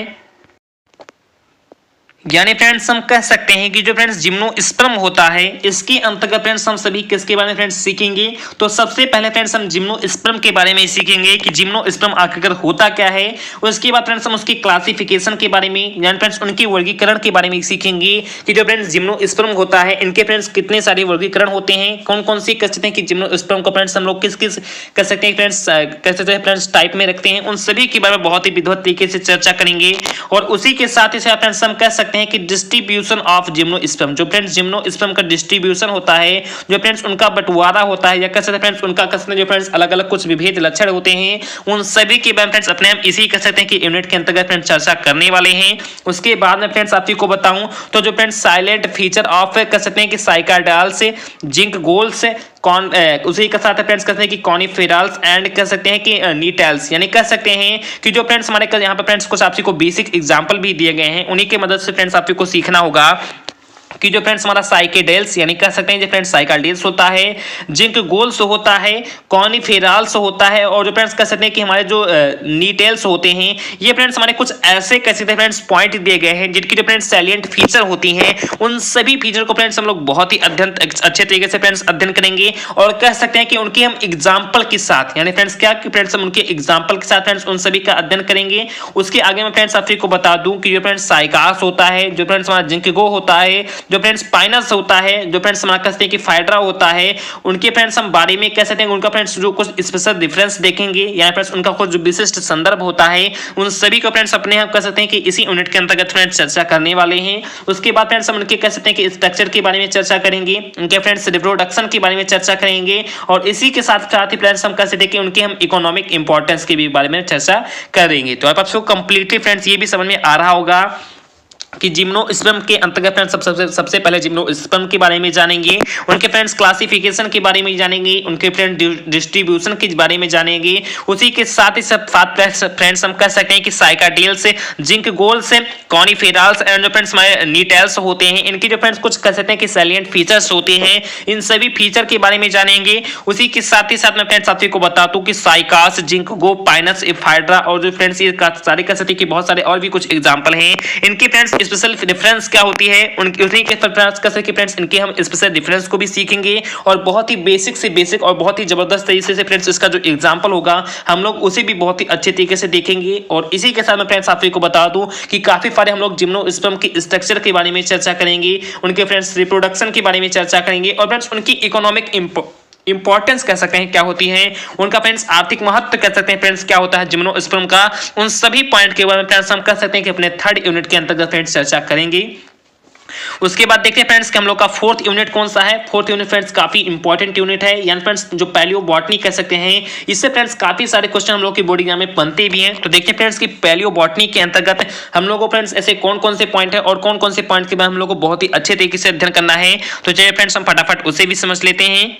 S1: यानी फ्रेंड्स हम कह सकते हैं कि जो फ्रेंड्स जिम्नोस्पर्म होता है इसके अंतर्गत फ्रेंड्स हम सभी किसके बारे में फ्रेंड्स सीखेंगे। तो सबसे पहले फ्रेंड्स हम जिम्नोस्पर्म के बारे में सीखेंगे कि जिम्नोस्पर्म आखिर होता क्या है। उसके बाद फ्रेंड्स हम उसकी क्लासिफिकेशन के बारे में यानी फ्रेंड्स उनकी वर्गीकरण के बारे में सीखेंगे कि जो फ्रेंड्स जिम्नोस्पर्म होता है इनके फ्रेंड्स कितने सारे वर्गीकरण होते हैं, कौन कौन सी कह सकते हैं कि जिम्नोस्पर्म को फ्रेंड्स हम लोग किस किस कह सकते हैं फ्रेंड्स कह सकते हैं फ्रेंड्स टाइप में रखते हैं, उन सभी के बारे में बहुत ही विधिवत तरीके से चर्चा करेंगे। और उसी के साथ ही साथ फ्रेंड्स हम कह सकते हैं कि डिस्ट्रीब्यूशन ऑफ जिम्नोस्पर्म, जो फ्रेंड्स जिम्नोस्पर्म का डिस्ट्रीब्यूशन होता है, जो फ्रेंड्स उनका बंटवारा होता है या कह सकते हैं फ्रेंड्स उनका कह सकते हैं जो फ्रेंड्स अलग अलग कुछ विभेद लक्षण होते हैं, उन सभी के बारे में फ्रेंड्स अपने हम इसी कह सकते हैं कि यूनिट के अंतर्गत फ्रेंड्स चर्चा करने वाले हैं। उसके बाद में फ्रेंड्स आप को बताऊं तो जो फ्रेंड्स साइलेंट फीचर ऑफ कह सकते हैं कि साइकाडाल्स, जिंक गोल्स, कौन उसी के साथ फ्रेंड्स कहते हैं कि कॉनिफेरल्स एंड कह सकते हैं कि नीटेल्स, यानी कह सकते हैं कि जो फ्रेंड्स हमारे यहाँ पर फ्रेंड्स कुछ आपसी को बेसिक एग्जांपल भी दिए गए हैं, उन्हीं की मदद से फ्रेंड्स आपको को सीखना होगा कि जो फ्रेंड्स हमारा साइकेडेल्स यानी कह सकते हैं जो फ्रेंड्स साइकाडेल्स होता है, जिंक गोल्स होता है, कॉनिफेरल्स होता है और जो फ्रेंड्स कह सकते हैं कि हमारे जो नीटेल्स होते हैं, ये फ्रेंड्स हमारे कुछ ऐसे कह सकते हैं फ्रेंड्स पॉइंट दिए गए हैं जिनकी जो फ्रेंड्स सैलिएंट फीचर होती हैं, उन सभी फीचर को फ्रेंड्स हम लोग बहुत ही अच्छे तरीके से फ्रेंड्स अध्ययन करेंगे और कह सकते हैं कि उनके हम एग्जाम्पल के साथ यानी फ्रेंड्स क्या कि फ्रेंड्स हम उनके एग्जाम्पल के साथ फ्रेंड्स उन सभी का अध्ययन करेंगे। उसके आगे मैं फ्रेंड्स आपको बता दूं कि जो फ्रेंड्स साइकास होता है, जो फ्रेंड्स हमारा जिंकगो होता है, जो फ्रेंड्स पाइनस होता है, जो फ्रेंड्स हमारा कहते हैं कि फाइड्रा होता है, उनके फ्रेंड्स हम बारे में कह सकते हैं उनका फ्रेंड्स जो कुछ स्पेशल डिफरेंस देखेंगे या फ्रेंड्स उनका कुछ जो विशिष्ट संदर्भ होता है, उन सभी को फ्रेंड्स अपने हम कह सकते हैं कि इसी यूनिट के अंतर्गत फ्रेंड्स चर्चा करने वाले हैं। उसके बाद फ्रेंड्स हम उनके कह सकते हैं कि स्ट्रक्चर के बारे में चर्चा करेंगे, उनके फ्रेंड्स रिप्रोडक्शन के बारे में चर्चा करेंगे और इसी के साथ साथ ही फ्रेंड्स हम कह सकते हैं कि उनके हम इकोनॉमिक इंपॉर्टेंस के भी बारे में चर्चा करेंगे। तो आपको कंप्लीटली फ्रेंड्स ये भी समझ में आ रहा होगा कि जिम्नोस्पर्म के अंतर्गत फ्रेंड्स सबसे पहले जिम्नोस्पर्म के बारे में जानेंगे, उनके फ्रेंड्स क्लासिफिकेशन के बारे में जानेंगे, उनके फ्रेंड डिस्ट्रीब्यूशन के बारे में जानेंगे। उसी के साथ ही फ्रेंड्स हम कह सकते हैं कि साइकाडेल्स, जिंक गोल्स, कॉनिफेरल्स एंड जो फ्रेंड्स हमारे नीटेल्स होते हैं, इनके जो फ्रेंड्स कुछ कह सकते हैं कि सैलिएंट फीचर्स होते हैं, इन सभी फीचर के बारे में जानेंगे। उसी के साथ ही साथ मैं फ्रेंड्स आपको बता दूं कि साइकास, जिंकगो, पाइनस, फाइड्रा और जो फ्रेंड्स ये सारे कह सकते हैं कि बहुत सारे और भी कुछ एग्जांपल हैं, इनके फ्रेंड्स स्पेशल डिफरेंस क्या होती है, उनकी उसी के फ्रेंड्स इनके हम स्पेशल डिफरेंस को भी सीखेंगे और बहुत ही बेसिक से बेसिक और बहुत ही जबरदस्त तरीके से फ्रेंड्स इसका जो एग्जांपल होगा हम लोग उसे भी बहुत ही अच्छे तरीके से देखेंगे। और इसी के साथ मैं फ्रेंड्स आपको बता दूं कि काफी सारे हम लोग जिम्नोस्पर्म की स्ट्रक्चर के बारे में चर्चा करेंगे, उनके फ्रेंड्स रिप्रोडक्शन के बारे में चर्चा करेंगे और फ्रेंड्स उनकी इकोनॉमिक इंपॉर्टेंस कह सकते हैं क्या होती है, उनका फ्रेंड्स आर्थिक महत्व कह सकते हैं फ्रेंड्स क्या होता है जिम्नोस्पर्म का, उन सभी पॉइंट के बारे में फ्रेंड्स हम कह सकते हैं कि अपने थर्ड यूनिट के अंतर्गत फ्रेंड्स चर्चा करेंगे। उसके बाद देखते हैं फ्रेंड्स कि हम लोग का फोर्थ यूनिट कौन सा है। फोर्थ यूनिट फ्रेंड्स काफी इंपॉर्टेंट यूनिट है, यानी फ्रेंड्स जो पैलियोबॉटनी कह सकते हैं, इससे फ्रेंड्स काफी सारे क्वेश्चन हम लोग की बोर्ड एग्जाम में बनते भी हैं। तो देखते हैं फ्रेंड्स कि पैलियोबॉटनी के अंतर्गत हम लोगों को फ्रेंड्स ऐसे कौन कौन से पॉइंट है और कौन कौन से पॉइंट के बाद हम लोग को बहुत ही अच्छे तरीके से अध्ययन करना है। तो चलिए फ्रेंड्स हम फटाफट उसे भी समझ लेते हैं।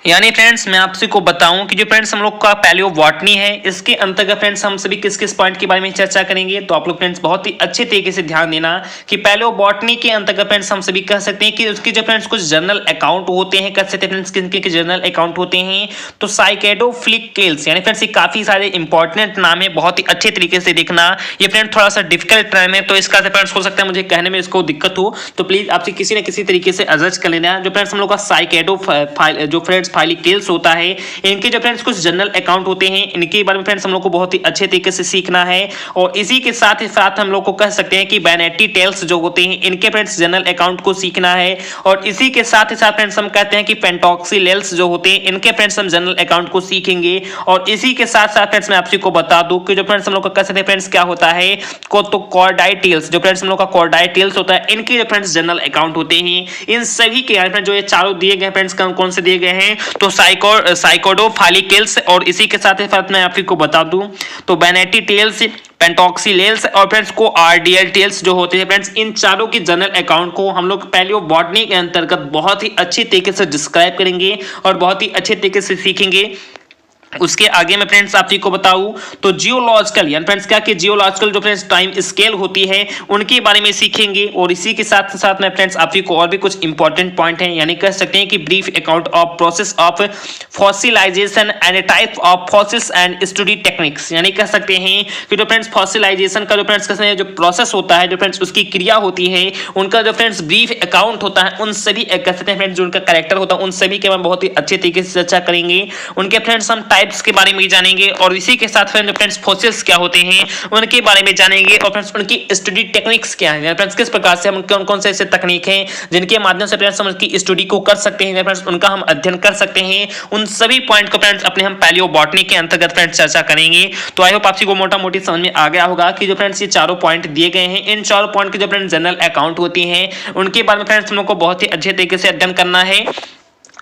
S1: यानी फ्रेंड्स मैं आपसे को बताऊं कि जो फ्रेंड्स हम लोग का पैलियोबॉटनी है, इसके अंतर्गत फ्रेंड्स हम सभी किस किस पॉइंट के बारे में चर्चा करेंगे। तो आप लोग फ्रेंड्स बहुत ही अच्छे तरीके से ध्यान देना कि पैलियोबॉटनी के अंतर्गत फ्रेंड्स हम सभी कह सकते हैं कि उसके जो फ्रेंड्स कुछ जर्नल अकाउंट होते हैं, कह सकते हैं फ्रेंड्स किनके जर्नल अकाउंट होते हैं। तो साइकेडोफिलिकल्स यानी फ्रेंड्स ये काफी सारे इंपॉर्टेंट नाम है, बहुत ही अच्छे तरीके से देखना। ये फ्रेंड्स थोड़ा सा डिफिकल्ट नाम है, तो इसका फ्रेंड्स हो सकता है मुझे कहने में इसको दिक्कत हो, तो प्लीज आपसे किसी न किसी तरीके से एडजस्ट कर लेना। जो फ्रेंड्स हम लोग का साइकेडो जो फ्रेंड्स फाइलिकल्स होता है, इनके जो फ्रेंड्स कुछ जनरल अकाउंट होते हैं, इनके बारे में फ्रेंड्स हम लोग को बहुत ही अच्छे तरीके से सीखना है। और इसी के साथ ही साथ हम लोग को कह सकते हैं कि बैनेटी टेल्स जो होते हैं, इनके फ्रेंड्स जनरल अकाउंट को सीखना है। और इसी के साथ ही साथ फ्रेंड्स हम कहते हैं कि पेंटॉक्सिलेल्स जो होते हैं, इनके फ्रेंड्स हम जनरल अकाउंट को सीखेंगे। और इसी के साथ साथ फ्रेंड्स मैं आप सभी को बता दूं कि जो फ्रेंड्स हम लोग का कह सकते हैं फ्रेंड्स क्या होता है, को तो कॉर्डाइटेल्स, जो फ्रेंड्स हम लोग का कॉर्डाइटेल्स होता है, इनके जो फ्रेंड्स जनरल अकाउंट होते हैं। इन सभी के फ्रेंड्स जो ये चारों दिए गए फ्रेंड्स कौन से दिए गए हैं, तो साइकोडोफाइलिकल्स, और इसी के साथ ही साथ मैं आप सभी को बता दूं तो बैनेटी टेल्स, पेंटॉक्सिलेल्स और फ्रेंड्स को आरडीएल टेल्स जो होते हैं फ्रेंड्स, इन चारों की जनरल अकाउंट को हम लोग पैलियोबॉटनी के अंतर्गत बहुत ही अच्छी तरीके से डिस्क्राइब करेंगे और बहुत ही अच्छे तरीके से सीखेंगे। उसके आगे मैं फ्रेंड्स आप को बताऊं तो जियोलॉजिकल यानी फ्रेंड्स क्या कि जियोलॉजिकल जो फ्रेंड्स टाइम स्केल होती है, उनके बारे में सीखेंगे। और इसी के साथ साथ मैं फ्रेंड्स आप को और भी कुछ इंपॉर्टेंट पॉइंट हैं, यानी कह सकते हैं कि brief account of process of fossilisation and type of fossils and study techniques, यानी कह सकते हैं कि जो फ्रेंड्स फॉसिलाइजेशन का जो फ्रेंड्स कहते हैं जो प्रोसेस होता है, जो फ्रेंड्स उसकी क्रिया होती है, उनका जो फ्रेंड्स ब्रीफ अकाउंट होता है, उन सभी कह सकते हैं फ्रेंड्स जो उनका कैरेक्टर होता है, उन सभी के बारे में बहुत ही अच्छे तरीके से चर्चा करेंगे। उनके फ्रेंड्स हम टाइप्स के बारे में जानेंगे और इसी के साथ फ्रेंड्स फॉसिल्स क्या होते हैं उनके बारे में जानेंगे। और फ्रेंड्स उनकी स्टडी टेक्निक्स क्या है, फ्रेंड्स किस प्रकार से हम कौन से ऐसे तकनीक हैं जिनके माध्यम से फ्रेंड्स हम उसकी स्टडी को कर सकते हैं, फ्रेंड्स उनका हम अध्ययन कर सकते हैं। उन सभी पॉइंट को फ्रेंड्स अपने हम पैलियोबॉटनी के अंतर्गत फ्रेंड्स चर्चा करेंगे। तो आई होप आप को मोटा मोटी समझ में आ गया होगा कि जो फ्रेंड्स ये चारों पॉइंट दिए गए हैं, इन चारों पॉइंट के जो फ्रेंड्स जनरल अकाउंट होती हैं, उनके बारे में फ्रेंड्स हम लोग को बहुत ही अच्छे तरीके से अध्ययन करना है।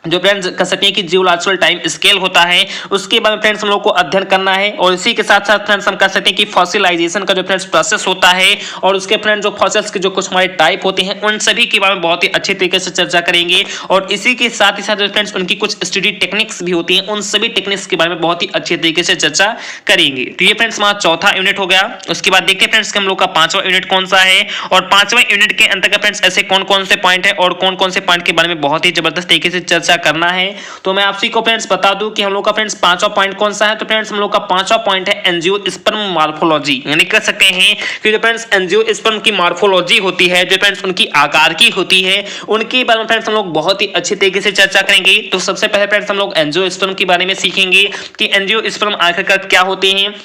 S1: जो फ्रेंड्स कह सकते हैं कि जियोलॉजिकल टाइम स्केल होता है, उसके बारे में फ्रेंड्स हम लोग को अध्ययन करना है। और इसी के साथ साथ फ्रेंड्स हम कह सकते हैं कि फॉसिलाइजेशन का जो फ्रेंड्स प्रोसेस होता है और उसके फ्रेंड्स जो फॉसिल्स के जो कुछ हमारे टाइप होते हैं, उन सभी के बारे में बहुत ही अच्छे तरीके से चर्चा करेंगे। और इसी के साथ ही साथ जो फ्रेंड्स उनकी कुछ स्टडी टेक्निक्स भी होती हैं, उन सभी टेक्निक्स के बारे में बहुत ही अच्छे तरीके से चर्चा करेंगे। तो ये फ्रेंड्स हमारा चौथा यूनिट हो गया। उसके बाद देखते हैं फ्रेंड्स कि हम लोग का पांचवा यूनिट कौन सा है, और पांचवा यूनिट के अंतर्गत फ्रेंड्स ऐसे कौन कौन से पॉइंट है और कौन कौन से पॉइंट के बारे में बहुत ही जबरदस्त तरीके से चर्चा करना है। तो मैं आप सभी को फ्रेंड्स बता दूं कि हम लोग का फ्रेंड्स पांचवा पॉइंट कौन सा है। तो फ्रेंड्स हम लोग का पांचवा पॉइंट है एंजियोस्पर्म मॉर्फोलॉजी, यानी कह सकते हैं कि जो फ्रेंड्स एंजियोस्पर्म की मॉर्फोलॉजी होती है, जो फ्रेंड्स उनकी आकार की होती है, उनके बारे में फ्रेंड्स हम लोग बहुत ही अच्छे तरीके से चर्चा करेंगे। तो सबसे पहले फ्रेंड्स हम लोग एंजियोस्पर्म के बारे में सीखेंगे कि एंजियोस्पर्म आखिरकार क्या होते हैं,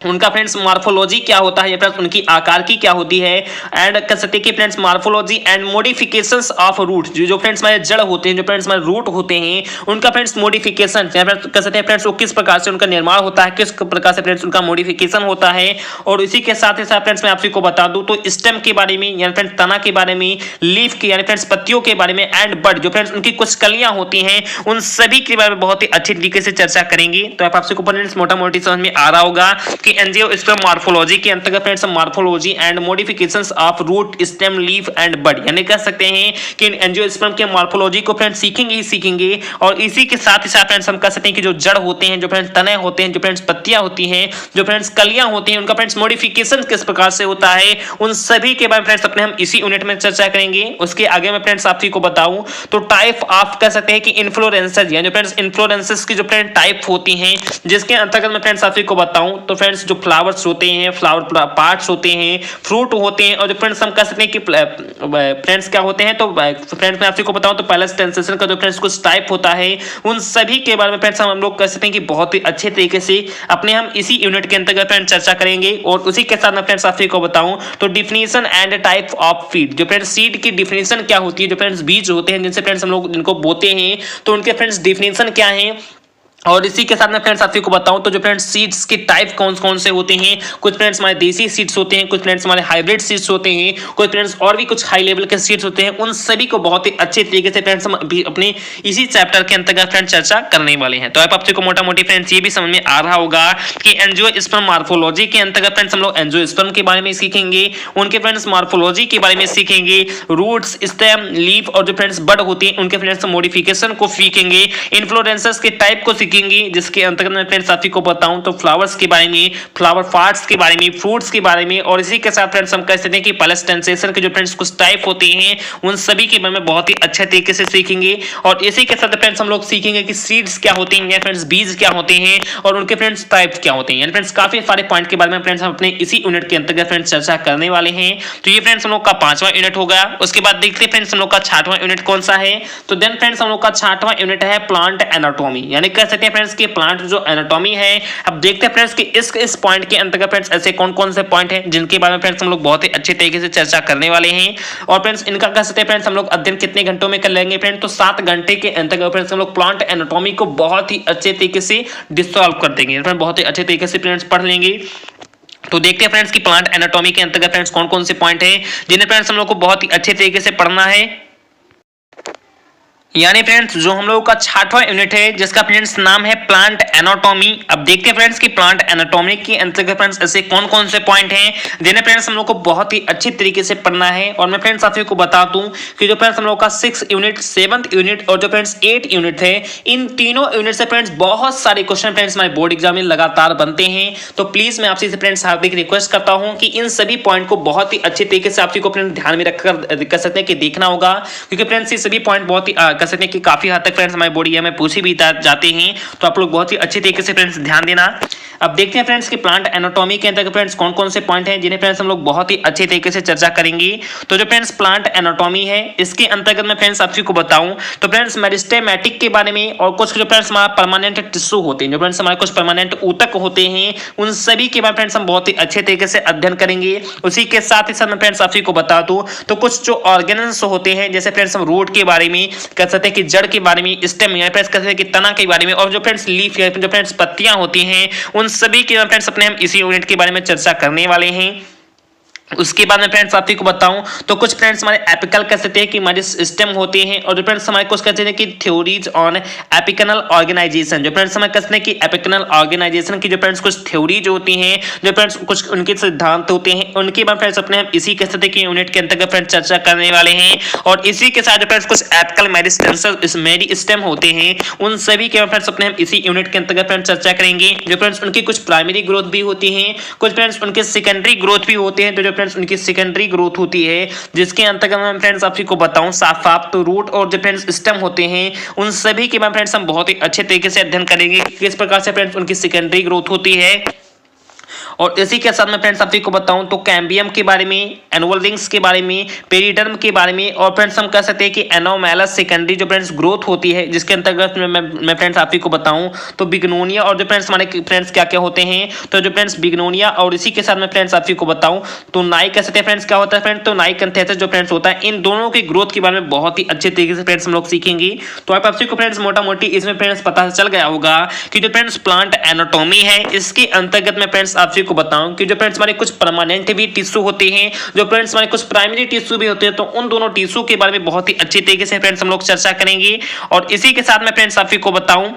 S1: उनका फ्रेंड्स मॉर्फोलॉजी क्या होता है, फ्रेंड्स उनकी आकार की क्या होती है, एंड कह सकते हैं कि friends morphology and modifications of root, जो फ्रेंड्स हमारे जड़ होते हैं, जो फ्रेंड्स हमारे रूट होते हैं, उनका फ्रेंड्स मॉडिफिकेशन कह सकते हैं फ्रेंड्स वो किस प्रकार से उनका निर्माण होता है, किस प्रकार से फ्रेंड्स उनका मॉडिफिकेशन होता है। और इसी के साथ ही साथ फ्रेंड्स मैं आप सभी को बता दूं तो स्टेम के बारे में यानी फ्रेंड्स तना के बारे में, लीफ के यानी फ्रेंड्स पत्तियों के बारे में, एंड बड जो फ्रेंड्स उनकी कुछ कलियां होती हैं, उन सभी के बारे में बहुत ही अच्छे तरीके से चर्चा करेंगे। तो आप सभी को फ्रेंड्स मोटा मोटी समझ में आ रहा होगा कि एंजियोस्पर्म मॉर्फोलॉजी के अंतर्गत friends morphology and modifications of root, stem, leaf and bud, यानी कह सकते हैं कि एंजियोस्पर्म के मॉर्फोलॉजी को फ्रेंड्स सीखेंगे ही सीखेंगे। और इसी के साथ ही साथ फ्रेंड्स हम कह सकते हैं कि जो जड़ होते हैं, जो फ्रेंड्स तने होते हैं, जो फ्रेंड्स पत्तियां होती हैं, जो फ्रेंड्स कलियां होती हैं, उनका फ्रेंड्स मॉडिफिकेशन किस प्रकार से होता है, उन सभी के बारे में फ्रेंड्स अपने हम इसी यूनिट में चर्चा करेंगे। उसके आगे मैं फ्रेंड्स आप को बताऊं तो टाइप ऑफ कह सकते हैं कि इन्फ्लोरेंसेस, यानी फ्रेंड्स इन्फ्लोरेंसेस की जो फ्रेंड टाइप होती हैं, जिसके अंतर्गत मैं फ्रेंड्स आप को बताऊं तो फ्रेंड्स जो फ्लावर्स होते हैं, फ्लावर पार्ट्स होते हैं, फ्रूट होते हैं, और जो फ्रेंड्स हम कह सकते हैं कि फ्रेंड्स क्या होते हैं, तो फ्रेंड्स मैं आपको बताऊं तो पैलेस टेंसेशन का जो फ्रेंड्स कुछ टाइप होता है, उन सभी के बारे में फ्रेंड्स हम लोग कह सकते हैं कि बहुत ही अच्छे तरीके से अपने हम इसी यूनिट के अंतर्गत फ्रेंड्स चर्चा करेंगे। और उसी के साथ मैं फ्रेंड्स आपको बताऊं तो definition and type of seed, जो फ्रेंड्स सीड की डिफिनीशन क्या होती है, जो फ्रेंड्स बीज होते हैं जिनसे फ्रेंड्स हम लोग जिनको बोते हैं, तो उनके फ्रेंड्स डिफिनीशन क्या है। और इसी के साथ मैं फ्रेंड्स आपको बताऊं तो जो फ्रेंड्स सीड्स के टाइप कौन कौन से होते हैं, कुछ फ्रेंड्स हमारे देसी सीड्स होते हैं, कुछ फ्रेंड्स हमारे हाइब्रिड सीड्स होते हैं, कुछ फ्रेंड्स और भी कुछ हाई लेवल के सीड्स होते हैं, उन सभी को बहुत ही अच्छे तरीके से फ्रेंड्स हम अपने इसी चैप्टर के अंतर्गत फ्रेंड्स चर्चा करने वाले हैं। तो आप आपको मोटा मोटी फ्रेंड्स ये भी समझ में आ रहा होगा कि एंजियोस्पर्म मॉर्फोलॉजी के अंतर्गत फ्रेंड्स हम लोग एंजियोस्पर्म के बारे में सीखेंगे, उनके फ्रेंड्स मॉर्फोलॉजी के बारे में सीखेंगे, रूट्स, स्टेम, लीफ और जो फ्रेंड्स बड होती है उनके फ्रेंड्स मॉडिफिकेशन को सीखेंगे, इन्फ्लोरेंसेस के टाइप को सीखेंगे, सीखेंगे, जिसके अंतर्गत मैं फ्रेंड्स आप को बताऊं तो फ्लावर्स के बारे में, फ्लावर पार्ट्स के बारे में, फ्रूट्स के बारे में, और इसी के साथ फ्रेंड्स हम कह सकते हैं कि प्लस टेंसेशन के जो फ्रेंड्स कुछ टाइप होते हैं उन सभी के बारे में बहुत ही अच्छे तरीके से सीखेंगे। और इसी के साथ फ्रेंड्स हम लोग सीखेंगे कि सीड्स क्या होते हैं, फ्रेंड्स बीज क्या होते हैं, और उनके फ्रेंड्स टाइप्स क्या होते हैं। फ्रेंड्स काफी सारे पॉइंट के बारे में फ्रेंड्स हम अपने इसी यूनिट के अंतर्गत फ्रेंड्स चर्चा करने वाले हैं। तो ये फ्रेंड्स हम लोग का 5वां यूनिट होगा। उसके बाद देखते हैं फ्रेंड्स हम लोग का 6वां यूनिट कौन सा है। तो देन फ्रेंड्स हम लोग का 6वां यूनिट है प्लांट एनाटॉमी, यानी कह सकते हैं फ्रेंड्स कि प्लांट जो एनाटॉमी है। अब देखते हैं फ्रेंड्स कि इस पॉइंट के अंतर्गत फ्रेंड्स ऐसे कौन-कौन से पॉइंट हैं जिनके बारे में फ्रेंड्स हम लोग बहुत ही अच्छे तरीके से चर्चा करने वाले हैं। और फ्रेंड्स इनका कह सकते हैं फ्रेंड्स हम लोग अध्ययन कितने घंटों में कर लेंगे फ्रेंड्स, तो 7 घंटे के अंतर्गत फ्रेंड्स हम लोग प्लांट एनाटॉमी को बहुत ही अच्छे तरीके से डिसॉल्व कर देंगे, फ्रेंड्स बहुत ही अच्छे तरीके से फ्रेंड्स पढ़ लेंगे। तो देखते हैं फ्रेंड्स कि प्लांट एनाटॉमी के अंतर्गत फ्रेंड्स कौन-कौन से पॉइंट हैं जिन्हें फ्रेंड्स हम लोग को बहुत ही अच्छे तरीके से पढ़ना है। यानी फ्रेंड्स जो हम लोगों का 6वां यूनिट है जिसका फ्रेंड्स नाम है प्लांट एनाटॉमी। अब देखते हैं फ्रेंड्स कि प्लांट एनाटॉमी के अंतर्गत फ्रेंड्स ऐसे कौन-कौन से पॉइंट हैं जिन्हें फ्रेंड्स हम लोग को बहुत ही अच्छी तरीके से पढ़ना है। और मैं फ्रेंड्स आप को बता दूं कि जो फ्रेंड्स हम लोग का 6th यूनिट, 7th यूनिट और जो फ्रेंड्स 8th यूनिट है, इन तीनों यूनिट से फ्रेंड्स बहुत सारे क्वेश्चन फ्रेंड्स हमारे बोर्ड एग्जाम में लगातार बनते हैं। तो प्लीज मैं आपसे फ्रेंड्स हार्दिक रिक्वेस्ट करता हूं कि इन सभी पॉइंट को बहुत ही अच्छे तरीके से आप को फ्रेंड्स ध्यान में रखकर कर सकते हैं कि देखना होगा, क्योंकि फ्रेंड्स ये सभी पॉइंट बहुत ही कर सकते हैं कि काफी तक फ्रेंड्स हमारे बोर्ड एग्जाम में पूछे भी जाते हैं। तो आप लोग बहुत ही अच्छे तरीके से फ्रेंड्स ध्यान देना। अब देखते हैं फ्रेंड्स कि प्लांट एनाटॉमी के अंदर फ्रेंड्स कौन-कौन से पॉइंट हैं जिन्हें फ्रेंड्स हम लोग बहुत ही अच्छे तरीके से चर्चा करेंगे। तो जो फ्रेंड्स प्लांट एनाटॉमी है इसके अंतर्गत मैं फ्रेंड्स आप को बताऊं तो फ्रेंड्स मेरिस्टेमेटिक के बारे में, और कुछ जो फ्रेंड्स हमारा परमानेंट टिश्यू होते हैं, जो फ्रेंड्स हमारे कुछ परमानेंट ऊतक होते हैं, उन सभी के बारे में फ्रेंड्स हम बहुत ही अच्छे तरीके से अध्ययन करेंगे। उसी के साथ ही साथ मैं फ्रेंड्स आप को बता दूं तो कुछ जो ऑर्गेन्स होते हैं, जैसे फ्रेंड्स हम रूट के बारे में कह सकते हैं कि जड़ के बारे में, स्टेम या फ्रेंड्स कह सकते हैं कि तना के बारे में, और जो फ्रेंड्स लीफ या जो फ्रेंड्स पत्तियां होती हैं उन सभी के फ्रेंड्स अपने हम इसी यूनिट के बारे में चर्चा करने वाले हैं। उसके बाद में फ्रेंड्स आप को बताऊं तो कुछ फ्रेंड्स हमारे एपिकल कह सकते हैं कि हमारे सिस्टम होते हैं, और जो फ्रेंड्स हमारे कुछ कहते हैं कि थ्योरीज ऑन एपिकनल ऑर्गेनाइजेशन, जो फ्रेंड्स हमें कहते हैं कि एपिकनल ऑर्गेनाइजेशन की जो फ्रेंड्स कुछ थ्योरीज होती हैं, जो फ्रेंड्स कुछ उनके सिद्धांत होते हैं, उनके बाद फ्रेंड्स अपने हम इसी कह सकते हैं कि यूनिट के अंतर्गत फ्रेंड्स चर्चा करने वाले हैं। और इसी के साथ जो फ्रेंड्स कुछ एपिकल मेरिस्टेम होते हैं उन सभी के फ्रेंड्स अपने हम इसी यूनिट के अंतर्गत फ्रेंड्स चर्चा करेंगे। जो फ्रेंड्स उनकी कुछ प्राइमरी ग्रोथ भी होती है, कुछ फ्रेंड्स उनके सेकेंडरी ग्रोथ भी होते हैं, तो जो फ्रेंड्स उनकी सेकेंडरी ग्रोथ होती है जिसके अंतर्गत मैं फ्रेंड्स आप को बताऊं साफ तो रूट और जो फ्रेंड्स स्टेम होते हैं उन सभी के मैं फ्रेंड्स हम बहुत ही अच्छे तरीके से अध्ययन करेंगे किस प्रकार से फ्रेंड्स उनकी सेकेंडरी ग्रोथ होती है। और इसी के साथ मैं फ्रेंड्स आप को बताऊं तो कैम्बियम के बारे में, एनुअल रिंग्स के बारे में, पेरिडर्म के बारे में, और फ्रेंड्स हम कह सकते हैं कि एनोमैलस सेकेंडरी जो फ्रेंड्स ग्रोथ होती है जिसके अंतर्गत मैं फ्रेंड्स आप को बताऊं तो बिग्नोनिया, और जो फ्रेंड्स हमारे फ्रेंड्स क्या क्या होते हैं तो जो फ्रेंड्स बिग्नोनिया, और इसी के साथ मैं फ्रेंड्स आप को बताऊं तो नाई कह सकते हैं फ्रेंड्स क्या होता है फ्रेंड्स, तो नाई कंथेसिस जो फ्रेंड्स होता है, इन दोनों की ग्रोथ के बारे में बहुत ही अच्छे तरीके से फ्रेंड्स हम लोग सीखेंगे। तो आप को फ्रेंड्स मोटा मोटी इसमें फ्रेंड्स पता चल गया होगा कि जो फ्रेंड्स प्लांट एनाटॉमी है इसके अंतर्गत मैं फ्रेंड्स आप को बताऊं कि जो फ्रेंड्स हमारे कुछ परमानेंट भी टिश्यू होते हैं, जो फ्रेंड्स हमारे कुछ प्राइमरी टिश्यू भी होते हैं, तो उन दोनों टिश्यू के बारे में बहुत ही अच्छी तरीके से फ्रेंड्स हम लोग चर्चा करेंगे। और इसी के साथ मैं फ्रेंड्स आप को बताऊं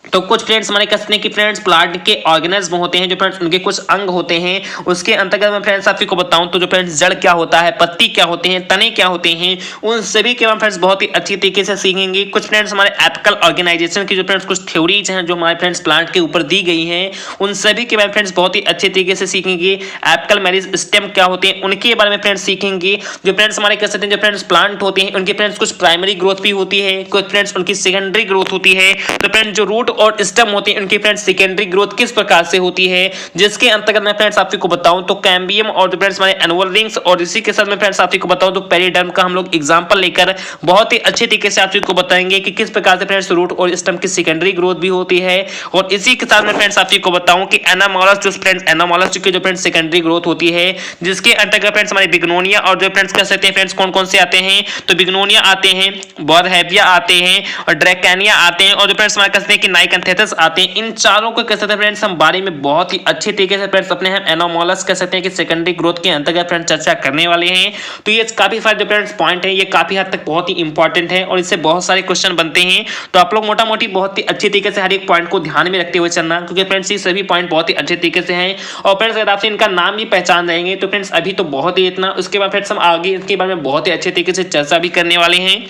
S1: तो कुछ फ्रेंड्स हमारे कहते हैं कि फ्रेंड्स प्लांट के ऑर्गेनिज्म होते हैं, जो फ्रेंड्स उनके कुछ अंग होते हैं, उसके अंतर्गत मैं फ्रेंड्स आप को बताऊं तो जो फ्रेंड्स जड़ क्या होता है, पत्ती क्या होते हैं, तने क्या होते हैं, उन सभी के हम फ्रेंड्स बहुत ही अच्छी तरीके से सीखेंगे। कुछ फ्रेंड्स हमारे एपिकल ऑर्गेनाइजेशन की जो फ्रेंड्स कुछ थ्योरीज हैं जो हमारे फ्रेंड्स प्लांट के ऊपर दी गई हैं उन सभी के बारे में फ्रेंड्स बहुत ही अच्छे तरीके से सीखेंगे। एपिकल मेरिस्टेम क्या होते हैं उनके बारे में फ्रेंड्स सीखेंगे। जो फ्रेंड्स हमारे कह सकते हैं जो फ्रेंड्स प्लांट होते हैं उनके फ्रेंड्स कुछ प्राइमरी ग्रोथ भी होती है, कुछ फ्रेंड्स उनकी सेकेंडरी ग्रोथ होती है। तो फ्रेंड्स जो रूट और स्टेम होते हैं उनकी फ्रेंड्स सेकेंडरी ग्रोथ किस प्रकार से होती है, जिसके अंतर्गत मैं फ्रेंड्स आप को बताऊं तो कैम्बियम और जो फ्रेंड्स हमारे एनुअल रिंग्स, और इसी के साथ मैं फ्रेंड्स आप को बताऊं तो पेरिडर्म का हम लोग एग्जांपल लेकर बहुत ही अच्छे तरीके से आप को बताएंगे कि किस प्रकार से फ्रेंड्स रूट और स्टेम की सेकेंडरी ग्रोथ भी होती है। और इसी के साथ मैं फ्रेंड्स आप को बताऊं कि एनामोलस जो फ्रेंड्स एनामोलस की जो फ्रेंड्स सेकेंडरी ग्रोथ होती है, जिसके अंतर्गत फ्रेंड्स हमारे बिग्नोनिया और जो फ्रेंड्स कह सकते हैं फ्रेंड्स कौन कौन से आते हैं, तो बिग्नोनिया आते हैं, बॉरहेविया आते हैं, और ड्रैकेनिया आते हैं, और जो फ्रेंड्स हमारे कहते हैं कि नाइकंथेसिस आते हैं। इन चारों को कह सकते हैं फ्रेंड्स हम बारे में बहुत ही अच्छे तरीके से फ्रेंड्स अपने हम एनोमोलस कह सकते हैं कि सेकेंडरी ग्रोथ के अंतर्गत फ्रेंड्स चर्चा करने वाले हैं। तो ये काफी सारे जो फ्रेंड्स पॉइंट है ये काफी हद तक बहुत ही इंपॉर्टेंट है और इससे बहुत सारे क्वेश्चन बनते हैं। तो आप लोग मोटा मोटी बहुत ही अच्छे तरीके से हर एक पॉइंट को ध्यान में रखते हुए चलना, क्योंकि फ्रेंड्स ये सभी पॉइंट बहुत ही अच्छे तरीके से हैं। और फ्रेंड्स अगर आपसे इनका नाम भी पहचान रहेंगे तो फ्रेंड्स अभी तो बहुत ही इतना, उसके बाद फ्रेंड्स हम आगे इसके बारे में बहुत ही अच्छे तरीके से चर्चा भी करने वाले हैं।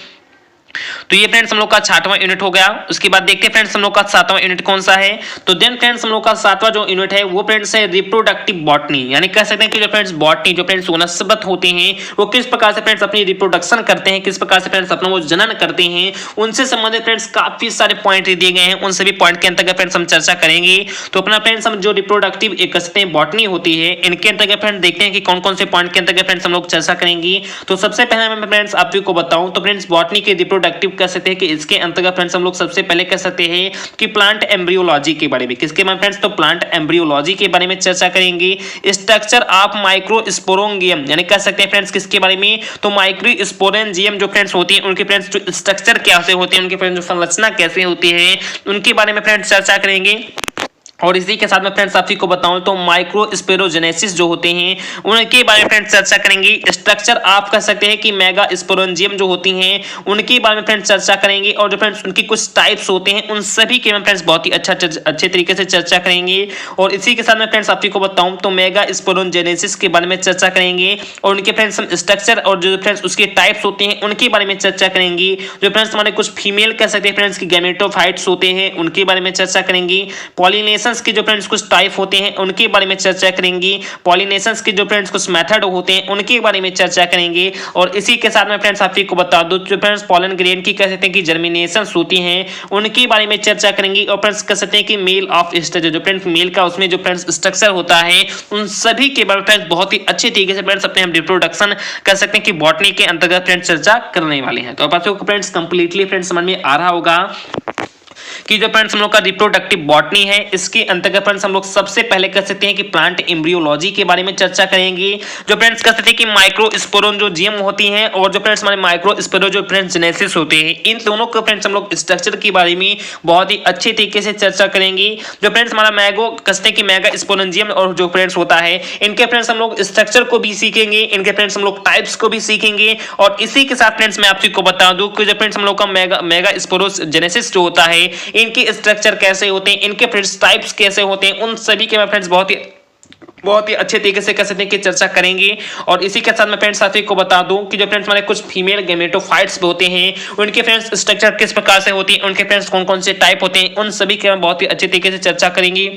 S1: तो ये फ्रेंड्स हम लोग का 6वां यूनिट हो गया। उसके बाद देखते हैं फ्रेंड्स हम लोग का 7वां यूनिट कौन सा है। तो देन फ्रेंड्स हम लोग का 7वां जो यूनिट है वो फ्रेंड्स है रिप्रोडक्टिव बॉटनी, यानी कह सकते हैं कि जो फ्रेंड्स बॉटनी जो फ्रेंड्स वनस्पत होते हैं वो किस प्रकार से फ्रेंड्स अपनी रिप्रोडक्शन करते हैं, किस प्रकार से फ्रेंड्स अपना वो जनन करते हैं, उनसे संबंधित फ्रेंड्स काफी सारे पॉइंट दिए गए हैं। उन सभी पॉइंट के अंतर्गत फ्रेंड्स हम चर्चा करेंगे। तो अपना फ्रेंड्स हम जो रिप्रोडक्टिव एक कहते हैं बॉटनी होती है, इनके अंतर्गत फ्रेंड्स देखते हैं कि कौन कौन से पॉइंट के अंतर्गत फ्रेंड्स हम लोग चर्चा करेंगे। तो सबसे पहले मैं फ्रेंड्स आप को बताऊं तो फ्रेंड्स बॉटनी के रिप्रोडक्टिव कह सकते हैं कि इसके अंतर्गत फ्रेंड्स हम लोग सबसे पहले कह सकते हैं कि प्लांट एम्ब्रियोलॉजी के बारे में, किसके बारे में फ्रेंड्स, तो प्लांट एम्ब्रियोलॉजी के बारे में चर्चा करेंगे। स्ट्रक्चर ऑफ माइक्रोस्पोरेंजियम, यानी कह सकते हैं फ्रेंड्स किसके बारे में, तो माइक्रोस्पोरेंजियम जो फ्रेंड्स होती है उनके फ्रेंड्स जो स्ट्रक्चर कैसे होते हैं, उनके फ्रेंड्स जो संरचना कैसे होती है, उनके बारे में फ्रेंड्स चर्चा करेंगे। और इसी के साथ में फ्रेंड्स आप को बताऊं तो माइक्रोस्पोरेंजियस जो होते हैं उनके बारे में फ्रेंड्स चर्चा करेंगे। स्ट्रक्चर आप कह सकते हैं कि मेगास्पोरेंजियम जो होती हैं उनके बारे में फ्रेंड्स चर्चा करेंगे। और जो फ्रेंड्स उनकी कुछ टाइप्स होते हैं उन सभी के में फ्रेंड्स बहुत ही अच्छे तरीके से चर्चा करेंगे। और इसी के साथ में फ्रेंड्स आप को बताऊं तो मेगास्पोरेंजियस के बारे में चर्चा करेंगे। और उनके फ्रेंड्स स्ट्रक्चर और जो फ्रेंड्स उसके टाइप्स होते हैं उनके बारे में चर्चा करेंगे। जो फ्रेंड्स हमारे कुछ फीमेल कह सकते हैं फ्रेंड्स की गैमेटोफाइट्स होते हैं उनके बारे में चर्चा करेंगे। पॉलिनेशन के जो फ्रेंड्स कुछ टाइप होते हैं उनके बारे में चर्चा करेंगे। पॉलिनेशंस के जो फ्रेंड्स कुछ मेथड होते हैं उनके बारे में चर्चा करेंगे। और इसी के साथ में फ्रेंड्स आप को बता दूं जो फ्रेंड्स पॉलन ग्रेन की कह सकते हैं कि जर्मिनेशंस होती हैं उनके बारे में चर्चा करेंगे। और फ्रेंड्स कह सकते हैं कि मेल ऑफ स्ट्रक्चर जो फ्रेंड्स मेल का उसमें जो फ्रेंड्स स्ट्रक्चर होता है उन सभी के बारे में फ्रेंड्स बहुत ही अच्छे तरीके से फ्रेंड्स अपने हम रिप्रोडक्शन कर सकते हैं कि बॉटनी के अंतर्गत फ्रेंड्स चर्चा करने वाले हैं। तो अब आपको फ्रेंड्स कंप्लीटली फ्रेंड्स समझ में आ रहा होगा कि जो फ्रेंड्स हम लोग का रिप्रोडक्टिव बॉटनी है इसके अंतर्गत फ्रेंड्स हम लोग सबसे पहले कह सकते हैं कि प्लांट एम्ब्रियोलॉजी के बारे में चर्चा करेंगे। जो फ्रेंड्स कह सकते हैं कि माइक्रोस्पोरेंजियम होती हैं और जो फ्रेंड्स हमारे माइक्रोस्पोरेंजियस होते हैं इन दोनों के फ्रेंड्स हम लोग स्ट्रक्चर के बारे में बहुत ही अच्छे तरीके से चर्चा करेंगे। जो फ्रेंड्स हमारा मैगो कहते हैं कि मेगास्पोरेंजियम और जो फ्रेंड्स होता है इनके फ्रेंड्स हम लोग स्ट्रक्चर को भी सीखेंगे, इनके फ्रेंड्स हम लोग टाइप्स को भी सीखेंगे। और इसी के साथ फ्रेंड्स मैं आपको बता दूं कि जो फ्रेंड्स हम लोग का मेगास्पोरेंजियस जो होता है इनके स्ट्रक्चर कैसे होते हैं, इनके फ्रेंड्स टाइप्स कैसे होते हैं, उन सभी के मैं फ्रेंड्स बहुत ही अच्छे तरीके से कह सकते हैं कि चर्चा करेंगे। और इसी के साथ मैं फ्रेंड्स साथी को बता दूं कि जो फ्रेंड्स हमारे कुछ फीमेल गैमेटोफाइट्स होते हैं उनके फ्रेंड्स स्ट्रक्चर किस प्रकार से होती है, उनके फ्रेंड्स कौन कौन से टाइप होते हैं, उन सभी के बहुत ही अच्छे तरीके से चर्चा करेंगे।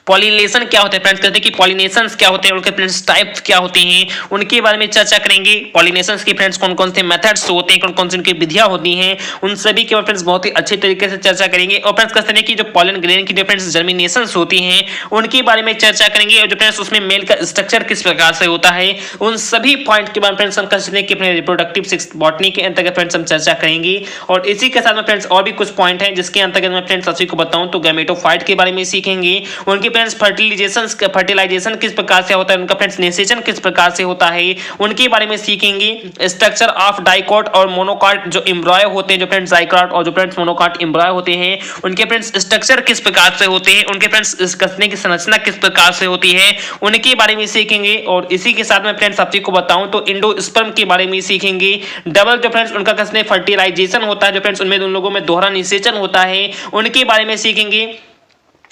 S1: पॉलिनेशन क्या होता है फ्रेंड्स, कहते हैं कि पॉलिनेशंस क्या होते हैं, उनके फ्रेंड्स टाइप्स क्या होते हैं उनके बारे में चर्चा करेंगे। पॉलिनेशंस के फ्रेंड्स कौन कौन से मेथड्स होते हैं, कौन कौन सी उनकी विधियां होती हैं, उन सभी के फ्रेंड्स बहुत ही अच्छे तरीके से चर्चा करेंगे। और फ्रेंड्स कहते हैं कि जो पॉलन ग्रेन की जो फ्रेंड्स जर्मिनेशंस होती हैं उनके बारे में चर्चा करेंगे। और जो फ्रेंड्स उसमें मेल का स्ट्रक्चर किस प्रकार से होता है उन सभी पॉइंट के बारे में फ्रेंड्स हम कह सकते हैं कि अपने रिप्रोडक्टिव बॉटनी के अंतर्गत फ्रेंड्स हम चर्चा करेंगे। और इसी के साथ में फ्रेंड्स और भी कुछ पॉइंट हैं जिसके अंतर्गत मैं फ्रेंड्स सभी को बताऊं तो गैमेटोफाइट के बारे में सीखेंगे, उनके फ्रेंड्स फर्टिलाइजेशन किस प्रकार से होता है, उनका फ्रेंड्स निषेचन किस प्रकार से होता है उनके बारे में सीखेंगे। स्ट्रक्चर ऑफ डाइकॉट और मोनोकॉट जो एम्ब्रॉय होते हैं, जो फ्रेंड्स डाइकॉट और जो फ्रेंड्स मोनोकॉट एम्ब्रॉय होते हैं उनके फ्रेंड्स स्ट्रक्चर किस प्रकार से होते हैं, उनके फ्रेंड्स कसने की संरचना किस प्रकार से होती है उनके बारे में सीखेंगे। और इसी के साथ में फ्रेंड्स आपको बताऊं तो इंडोस्पर्म के बारे में सीखेंगे। डबल जो फ्रेंड्स उनका कसने फर्टिलाइजेशन होता है, जो फ्रेंड्स उनमें उन लोगों में दोहरा निषेचन होता है उनके बारे में सीखेंगे।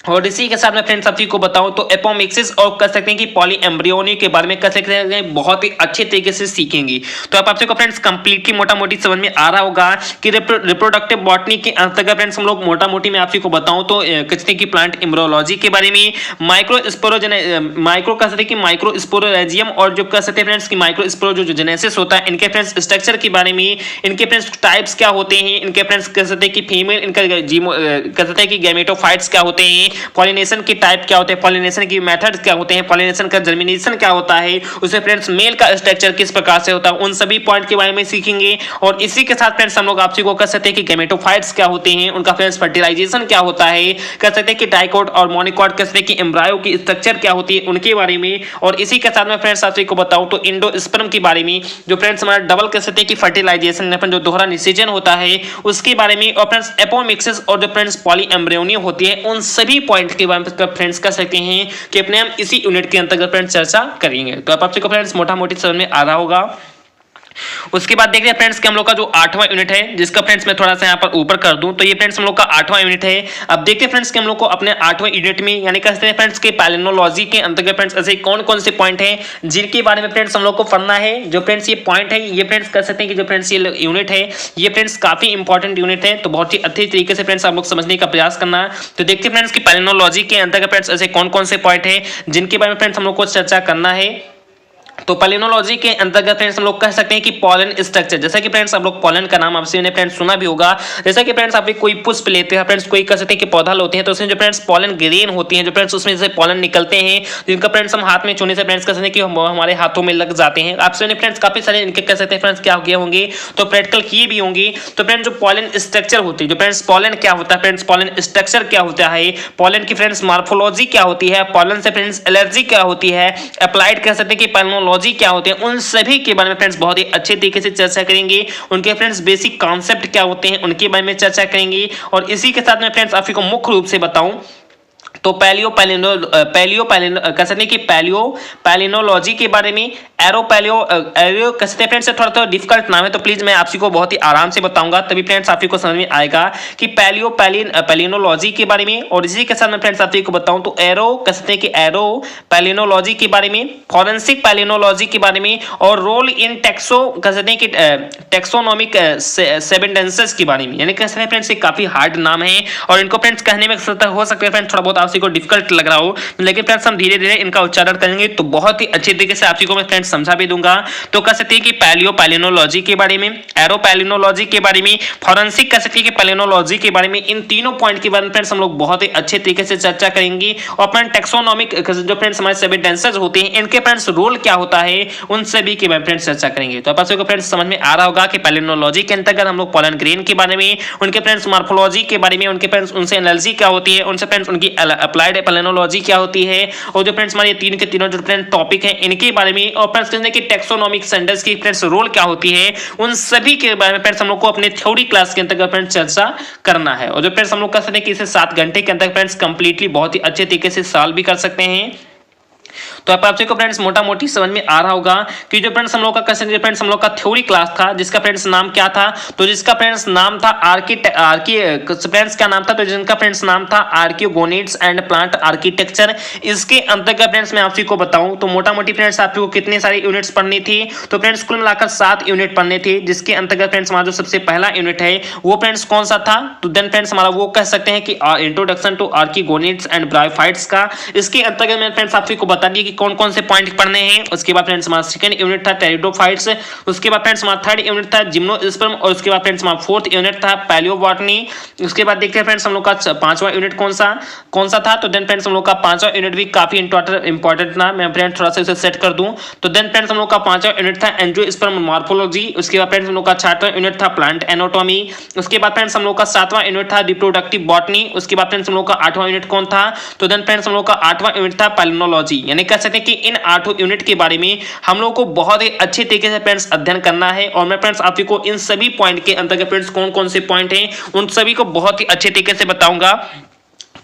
S1: और इसी के साथ में फ्रेंड्स आप को बताऊं तो एपोमिक्सिस और कह सकते हैं कि पॉली एम्ब्रियोनी के बारे में कह सकते हैं बहुत ही अच्छे तरीके से सीखेंगे। तो आप आपसे को फ्रेंड्स कंप्लीटली मोटा मोटी समझ में आ रहा होगा कि रिप्रोडक्टिव बॉटनी के अंतर्गत फ्रेंड्स हम लोग मोटा मोटी में आपको बताऊं तो कहते हैं कि प्लांट एम्ब्रियोलॉजी के बारे में माइक्रो कह सकते हैं कि माइक्रोस्पोरेंजियम और जो कह सकते हैं फ्रेंड्स की माइक्रोस्पोरेंजियस होता है इनके फ्रेंड्स स्ट्रक्चर के बारे में, इनके फ्रेंड्स टाइप्स क्या होते हैं, इनके फ्रेंड्स कह सकते हैं कि फीमेल इनका कह सकते हैं कि गैमेटोफाइट्स क्या होते हैं, पॉलिनेशन की टाइप क्या होते हैं, पॉलिनेशन की मेथड्स क्या होते हैं, पॉलिनेशन का जर्मिनेशन क्या होता है, उससे फ्रेंड्स मेल का स्ट्रक्चर किस प्रकार से होता है, उन सभी पॉइंट के बारे में सीखेंगे। और इसी के साथ फ्रेंड्स हम लोग आपसे को कह सकते हैं कि गैमेटोफाइट्स क्या होते हैं, उनका फ्रेंड्स फर्टिलाइजेशन क्या होता है, कह सकते हैं कि डाइकॉट और मोनोकॉट कह सकते हैं कि एम्ब्रायो की स्ट्रक्चर क्या होती है उनके बारे में। और इसी के साथ में फ्रेंड्स आपसे को बताऊं तो इंडोस्पर्म के बारे में, जो फ्रेंड्स हमारा डबल कह सकते हैं कि फर्टिलाइजेशन जो दोहरा निषेचन होता है उसके बारे में। और फ्रेंड्स एपोमिक्सिस और जो फ्रेंड्स पॉली एम्ब्रियोनी होती है उन सभी पॉइंट के बारे में फ्रेंड्स कह सकते हैं कि अपने हम इसी यूनिट के अंतर्गत फ्रेंड्स चर्चा करेंगे। तो आप आपसे को फ्रेंड्स मोटा मोटी समझ में आ रहा होगा उसके बाद देख रहे हैं फ्रेंड्स कि हम लोग का जो 8वां यूनिट है, जिसका फ्रेंड्स मैं थोड़ा सा यहाँ पर ऊपर कर दूं, तो ये फ्रेंड्स हम लोग का 8वां यूनिट है। अब देखते हैं फ्रेंड्स कि हम लोग को अपने 8वें यूनिट में यानी कहते हैं फ्रेंड्स के पैलिनोलॉजी के अंतर्गत फ्रेंड्स ऐसे कौन कौन से पॉइंट हैं जिनके बारे में फ्रेंड्स हम लोग को पढ़ना है। जो फ्रेंड्स ये पॉइंट है, ये फ्रेंड्स कह सकते हैं कि जो फ्रेंड्स ये यूनिट है, ये फ्रेंड्स काफी इंपॉर्टेंट यूनिट है, तो बहुत ही अच्छे तरीके से फ्रेंड्स आप लोग समझने का प्रयास करना। तो देखते हैं फ्रेंड्स कि पैलिनोलॉजी के अंतर्गत फ्रेंड्स ऐसे कौन कौन से पॉइंट है जिनके बारे में फ्रेंड्स हम लोग को चर्चा करना है। तो पैलिनोलॉजी के अंतर्गत फ्रेंड्स हम लोग कह सकते हैं कि पॉलन स्ट्रक्चर, जैसा कि फ्रेंड्स आप लोग पॉलन का नाम आपसे ने फ्रेंड्स सुना भी होगा। जैसा कि फ्रेंड्स आप कोई पुष्प लेते हैं फ्रेंड्स, कोई कह सकते हैं कि पौधा लेते हैं, तो उसमें जो फ्रेंड्स पॉलन ग्रेन होती हैं, जो फ्रेंड्स उसमें से पॉलन निकलते हैं, जिनका फ्रेंड्स हम हाथ में छूने से फ्रेंड्स कह सकते हैं कि हमारे हाथों में लग जाते हैं। आपसे ने फ्रेंड्स काफी सारे इनके कह सकते हैं फ्रेंड्स क्या किए होंगे, तो प्रैक्टिकल किए भी होंगे। तो फ्रेंड्स जो पॉलन स्ट्रक्चर होती है, जो फ्रेंड्स पॉलन क्या होता है, फ्रेंड्स पॉलन स्ट्रक्चर क्या होता है, पॉलन की फ्रेंड्स मॉर्फोलॉजी क्या होती है, पॉलन से फ्रेंड्स एलर्जी क्या होती है, अप्लाइड कह सकते हैं कि पैलिनोलॉजी क्या होते हैं, उन सभी के बारे में फ्रेंड्स बहुत ही अच्छे तरीके से चर्चा करेंगे। उनके फ्रेंड्स बेसिक कॉन्सेप्ट क्या होते हैं उनके बारे में चर्चा करेंगे। और इसी के साथ में फ्रेंड्स आपको मुख्य रूप से बताऊं तो पैलिनोलॉजी के बारे में, एरो कह सकते हैं फ्रेंड्स थोड़ा डिफिकल्ट नाम है, तो प्लीज मैं आपको बहुत ही आराम से बताऊंगा, तभी फ्रेंड्स आपको समझ में आएगा कि पैलिनोलॉजी के बारे में। और इसी के साथ मैं फ्रेंड्स आपको बताऊं तो एरो कह सकते हैं कि एरो पैलिनोलॉजी के बारे में, फॉरेंसिक पैलिनोलॉजी के बारे में, और रोल इन टेक्सो कह सकते हैं कि टेक्सोनोमिक सेवेंडेंसेस के बारे में। यानी कह सकते हैं फ्रेंड्स ये काफी हार्ड नाम है और इनको फ्रेंड्स कहने में हो सकता है फ्रेंड्स थोड़ा बहुत आपको डिफिकल्ट लग रहा हो, लेकिन फ्रेंड्स हम धीरे धीरे इनका उच्चारण करेंगे तो बहुत ही अच्छे तरीके से आपको मैं फ्रेंड्स समझा भी दूंगा। तो कह सकते हैं कि पैलिनोलॉजी के बारे में, एरो पैलिनोलॉजी के बारे में, फॉरेंसिक कह सकते हैं कि पैलिनोलॉजी के बारे में, इन तीनों पॉइंट के बारे में फ्रेंड्स हम लोग बहुत ही अच्छे तरीके से चर्चा करेंगे। और अपना टेक्सोनोमिक जो फ्रेंड्स हमारे सेवेंटेंसेस होते हैं, इनके फ्रेंड्स रोल क्या होता है, उन सभी के बारे में फ्रेंड्स चर्चा करेंगे। तो आप सबको फ्रेंड्स समझ में आ रहा होगा कि पैलिनोलॉजी के अंतर्गत हम लोग पॉलन ग्रेन के बारे में, उनके फ्रेंड्स मॉर्फोलॉजी के बारे में, उनके फ्रेंड्स उनसे एनर्जी क्या होती है, उनसे फ्रेंड्स उनकी अप्लाइड पैलिनोलॉजी क्या होती है, और जो फ्रेंड्स हमारे तीन के तीनों जो फ्रेंड्स टॉपिक हैं इनके बारे में, और फ्रेंड्स कहते हैं कि टेक्सोनोमिक सेंटेंस की फ्रेंड्स रोल क्या होती है, उन सभी के बारे में फ्रेंड्स हम लोग को अपने थ्योरी क्लास के अंतर्गत फ्रेंड्स चर्चा करना है। और जो फ्रेंड्स हम लोग कह सकते हैं कि इसे 7 घंटे के अंदर फ्रेंड्स कंप्लीटली बहुत ही अच्छे तरीके से सॉल्व भी कर सकते हैं। तो आप सबको फ्रेंड्स मोटा मोटी समझ में आ रहा होगा कि जो फ्रेंड्स हम लोग का क्वेश्चन, जो फ्रेंड्स हम लोग का थ्योरी क्लास था, जिसका फ्रेंड्स नाम क्या था, तो जिसका फ्रेंड्स नाम था फ्रेंड्स क्या नाम था, तो जिनका फ्रेंड्स नाम था आर्कियोगोनिड्स एंड प्लांट आर्किटेक्चर। इसके अंतर्गत फ्रेंड्स मैं आपको बताऊं तो मोटा मोटी फ्रेंड्स आपको कितने सारे यूनिट्स पढ़नी थी, तो फ्रेंड्स कुल मिलाकर 7 यूनिट पढ़ने थे, जिसके अंतर्गत फ्रेंड्स हमारा जो सबसे पहला यूनिट है वो फ्रेंड्स कौन सा था, तो देन फ्रेंड्स हमारा वो कह सकते हैं कि इंट्रोडक्शन टू आर्कियोगोनिड्स एंड ब्रायोफाइट्स का। इसके अंतर्गत मैं फ्रेंड्स आपको बता दिया कि कौन कौन से पॉइंट पढ़ने हैं। उसके बाद फ्रेंड्स हमारा सेकंड यूनिट था टेरिडोफाइट्स, उसके बाद फ्रेंड्स हमारा थर्ड यूनिट था जिम्नोस्पर्म, और उसके बाद फ्रेंड्स हमारा फोर्थ यूनिट था पैलियोबॉटनी। उसके बाद देखते हैं फ्रेंड्स हम लोग का 5वां यूनिट कौन सा था, तो देन फ्रेंड्स हम लोग का 5वां यूनिट भी काफी इंपॉर्टेंट था। मैं फ्रेंड्स थोड़ा सा इसे सेट कर दूं तो देन फ्रेंड्स हम लोग का 5वां यूनिट था एंजियोस्पर्म मॉर्फोलॉजी। उसके बाद फ्रेंड्स हम लोग का 6वां यूनिट था प्लांट एनाटॉमी। उसके बाद फ्रेंड्स हम लोग का 7वां यूनिट था रिप्रोडक्टिव बॉटनी। उसके बाद फ्रेंड्स हम लोग का 8वां यूनिट कौन था, तो देन फ्रेंड्स हम लोग का 8वां यूनिट था पैलिनोलॉजी। यानी कह सकते हैं कि इन 8 यूनिट के बारे में हम लोग को बहुत ही अच्छे तरीके से फ्रेंड्स अध्ययन करना है। और मैं फ्रेंड्स आपको इन सभी पॉइंट के अंतर्गत फ्रेंड्स कौन कौन से पॉइंट हैं उन सभी को बहुत ही अच्छे तरीके से बताऊंगा।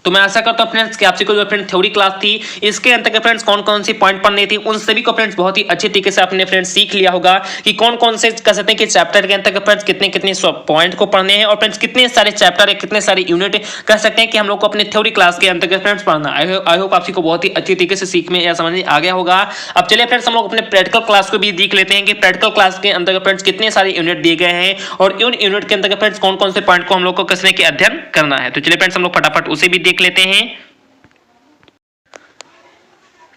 S1: तो मैं आशा करता हूं फ्रेंड्स कि आपको जो फ्रेंड्स थ्योरी क्लास थी इसके अंतर्गत फ्रेंड्स कौन कौन से पॉइंट पढ़ने थे उन सभी को फ्रेंड्स बहुत ही अच्छे तरीके से आपने फ्रेंड्स सीख लिया होगा कि कौन कौन से कह सकते हैं कि चैप्टर के अंतर्गत फ्रेंड्स कितने कितने पॉइंट को पढ़ने हैं, और फ्रेंड्स कितने सारे चैप्टर है, कितने सारे यूनिट कह सकते हैं कि हम लोग को अपने थ्योरी क्लास के अंतर्गत फ्रेंड्स पढ़ना। आई होप आपको बहुत ही अच्छी तरीके से सीख में या समझ में आ गया होगा। अब चलिए फ्रेंड्स हम लोग अपने प्रैक्टिकल क्लास को भी देख लेते हैं कि प्रैक्टिकल क्लास के अंतर्गत फ्रेंड्स कितने सारे यूनिट दिए गए हैं और उन यूनिट के अंतर्गत फ्रेंड्स कौन कौन से पॉइंट को हम लोग को कसने के अध्ययन करना है। तो चलिए फ्रेंड्स हम लोग फटाफट उसे भी देख लेते हैं।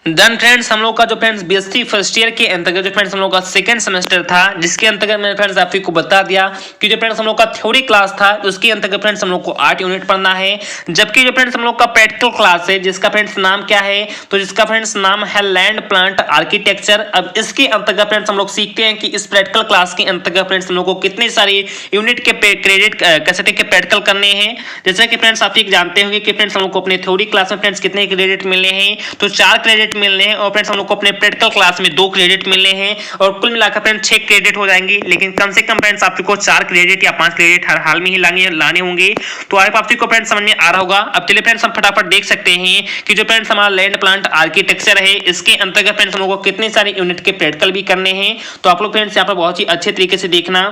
S1: देन फ्रेंड्स हम लोग का जो फ्रेंड्स बीएससी फर्स्ट ईयर के अंतर्गत जो फ्रेंड्स हम लोग का सेकंड सेमेस्टर था, जिसके अंतर्गत मैंने फ्रेंड्स आपको बता दिया कि जो फ्रेंड्स हम लोग का थ्योरी क्लास था उसके अंतर्गत फ्रेंड्स हम लोग को 8 यूनिट पढ़ना है, जबकि जो फ्रेंड्स हम लोग का प्रैक्टिकल क्लास है जिसका फ्रेंड्स नाम क्या है, तो जिसका फ्रेंड्स नाम है लैंड प्लांट आर्किटेक्चर। अब इसके अंतर्गत फ्रेंड्स हम लोग सीखते हैं कि इस प्रैक्टिकल क्लास के अंतर्गत फ्रेंड्स हम लोग को कितने सारे यूनिट के क्रेडिट कैसे के प्रैक्टिकल करने हैं। जैसा कि फ्रेंड्स आप जानते होंगे कि फ्रेंड्स हम लोग को अपने थ्योरी क्लास में फ्रेंड्स कितने क्रेडिट मिलने हैं, तो 4 क्रेडिट क्रेडिट मिलने हैं और फ्रेंड्स हम लोग को अपने प्रैक्टिकल क्लास में 2 क्रेडिट मिलने हैं और कुल मिलाकर फ्रेंड्स 6 क्रेडिट हो जाएंगे। लेकिन कम से कम फ्रेंड्स आपको 4 क्रेडिट या 5 क्रेडिट हर हाल में ही लाने होंगे। तो आई होप आपको फ्रेंड्स समझ में आ रहा होगा। अब चलिए फ्रेंड्स हम फटाफट देख सकते हैं कि जो फ्रेंड्स हमारा लैंड प्लांट आर्किटेक्चर है इसके अंतर्गत फ्रेंड्स हम लोग को कितने सारे यूनिट के प्रैक्टिकल भी करने हैं। तो आप लोग फ्रेंड्स यहाँ पर बहुत ही अच्छे तरीके से देखना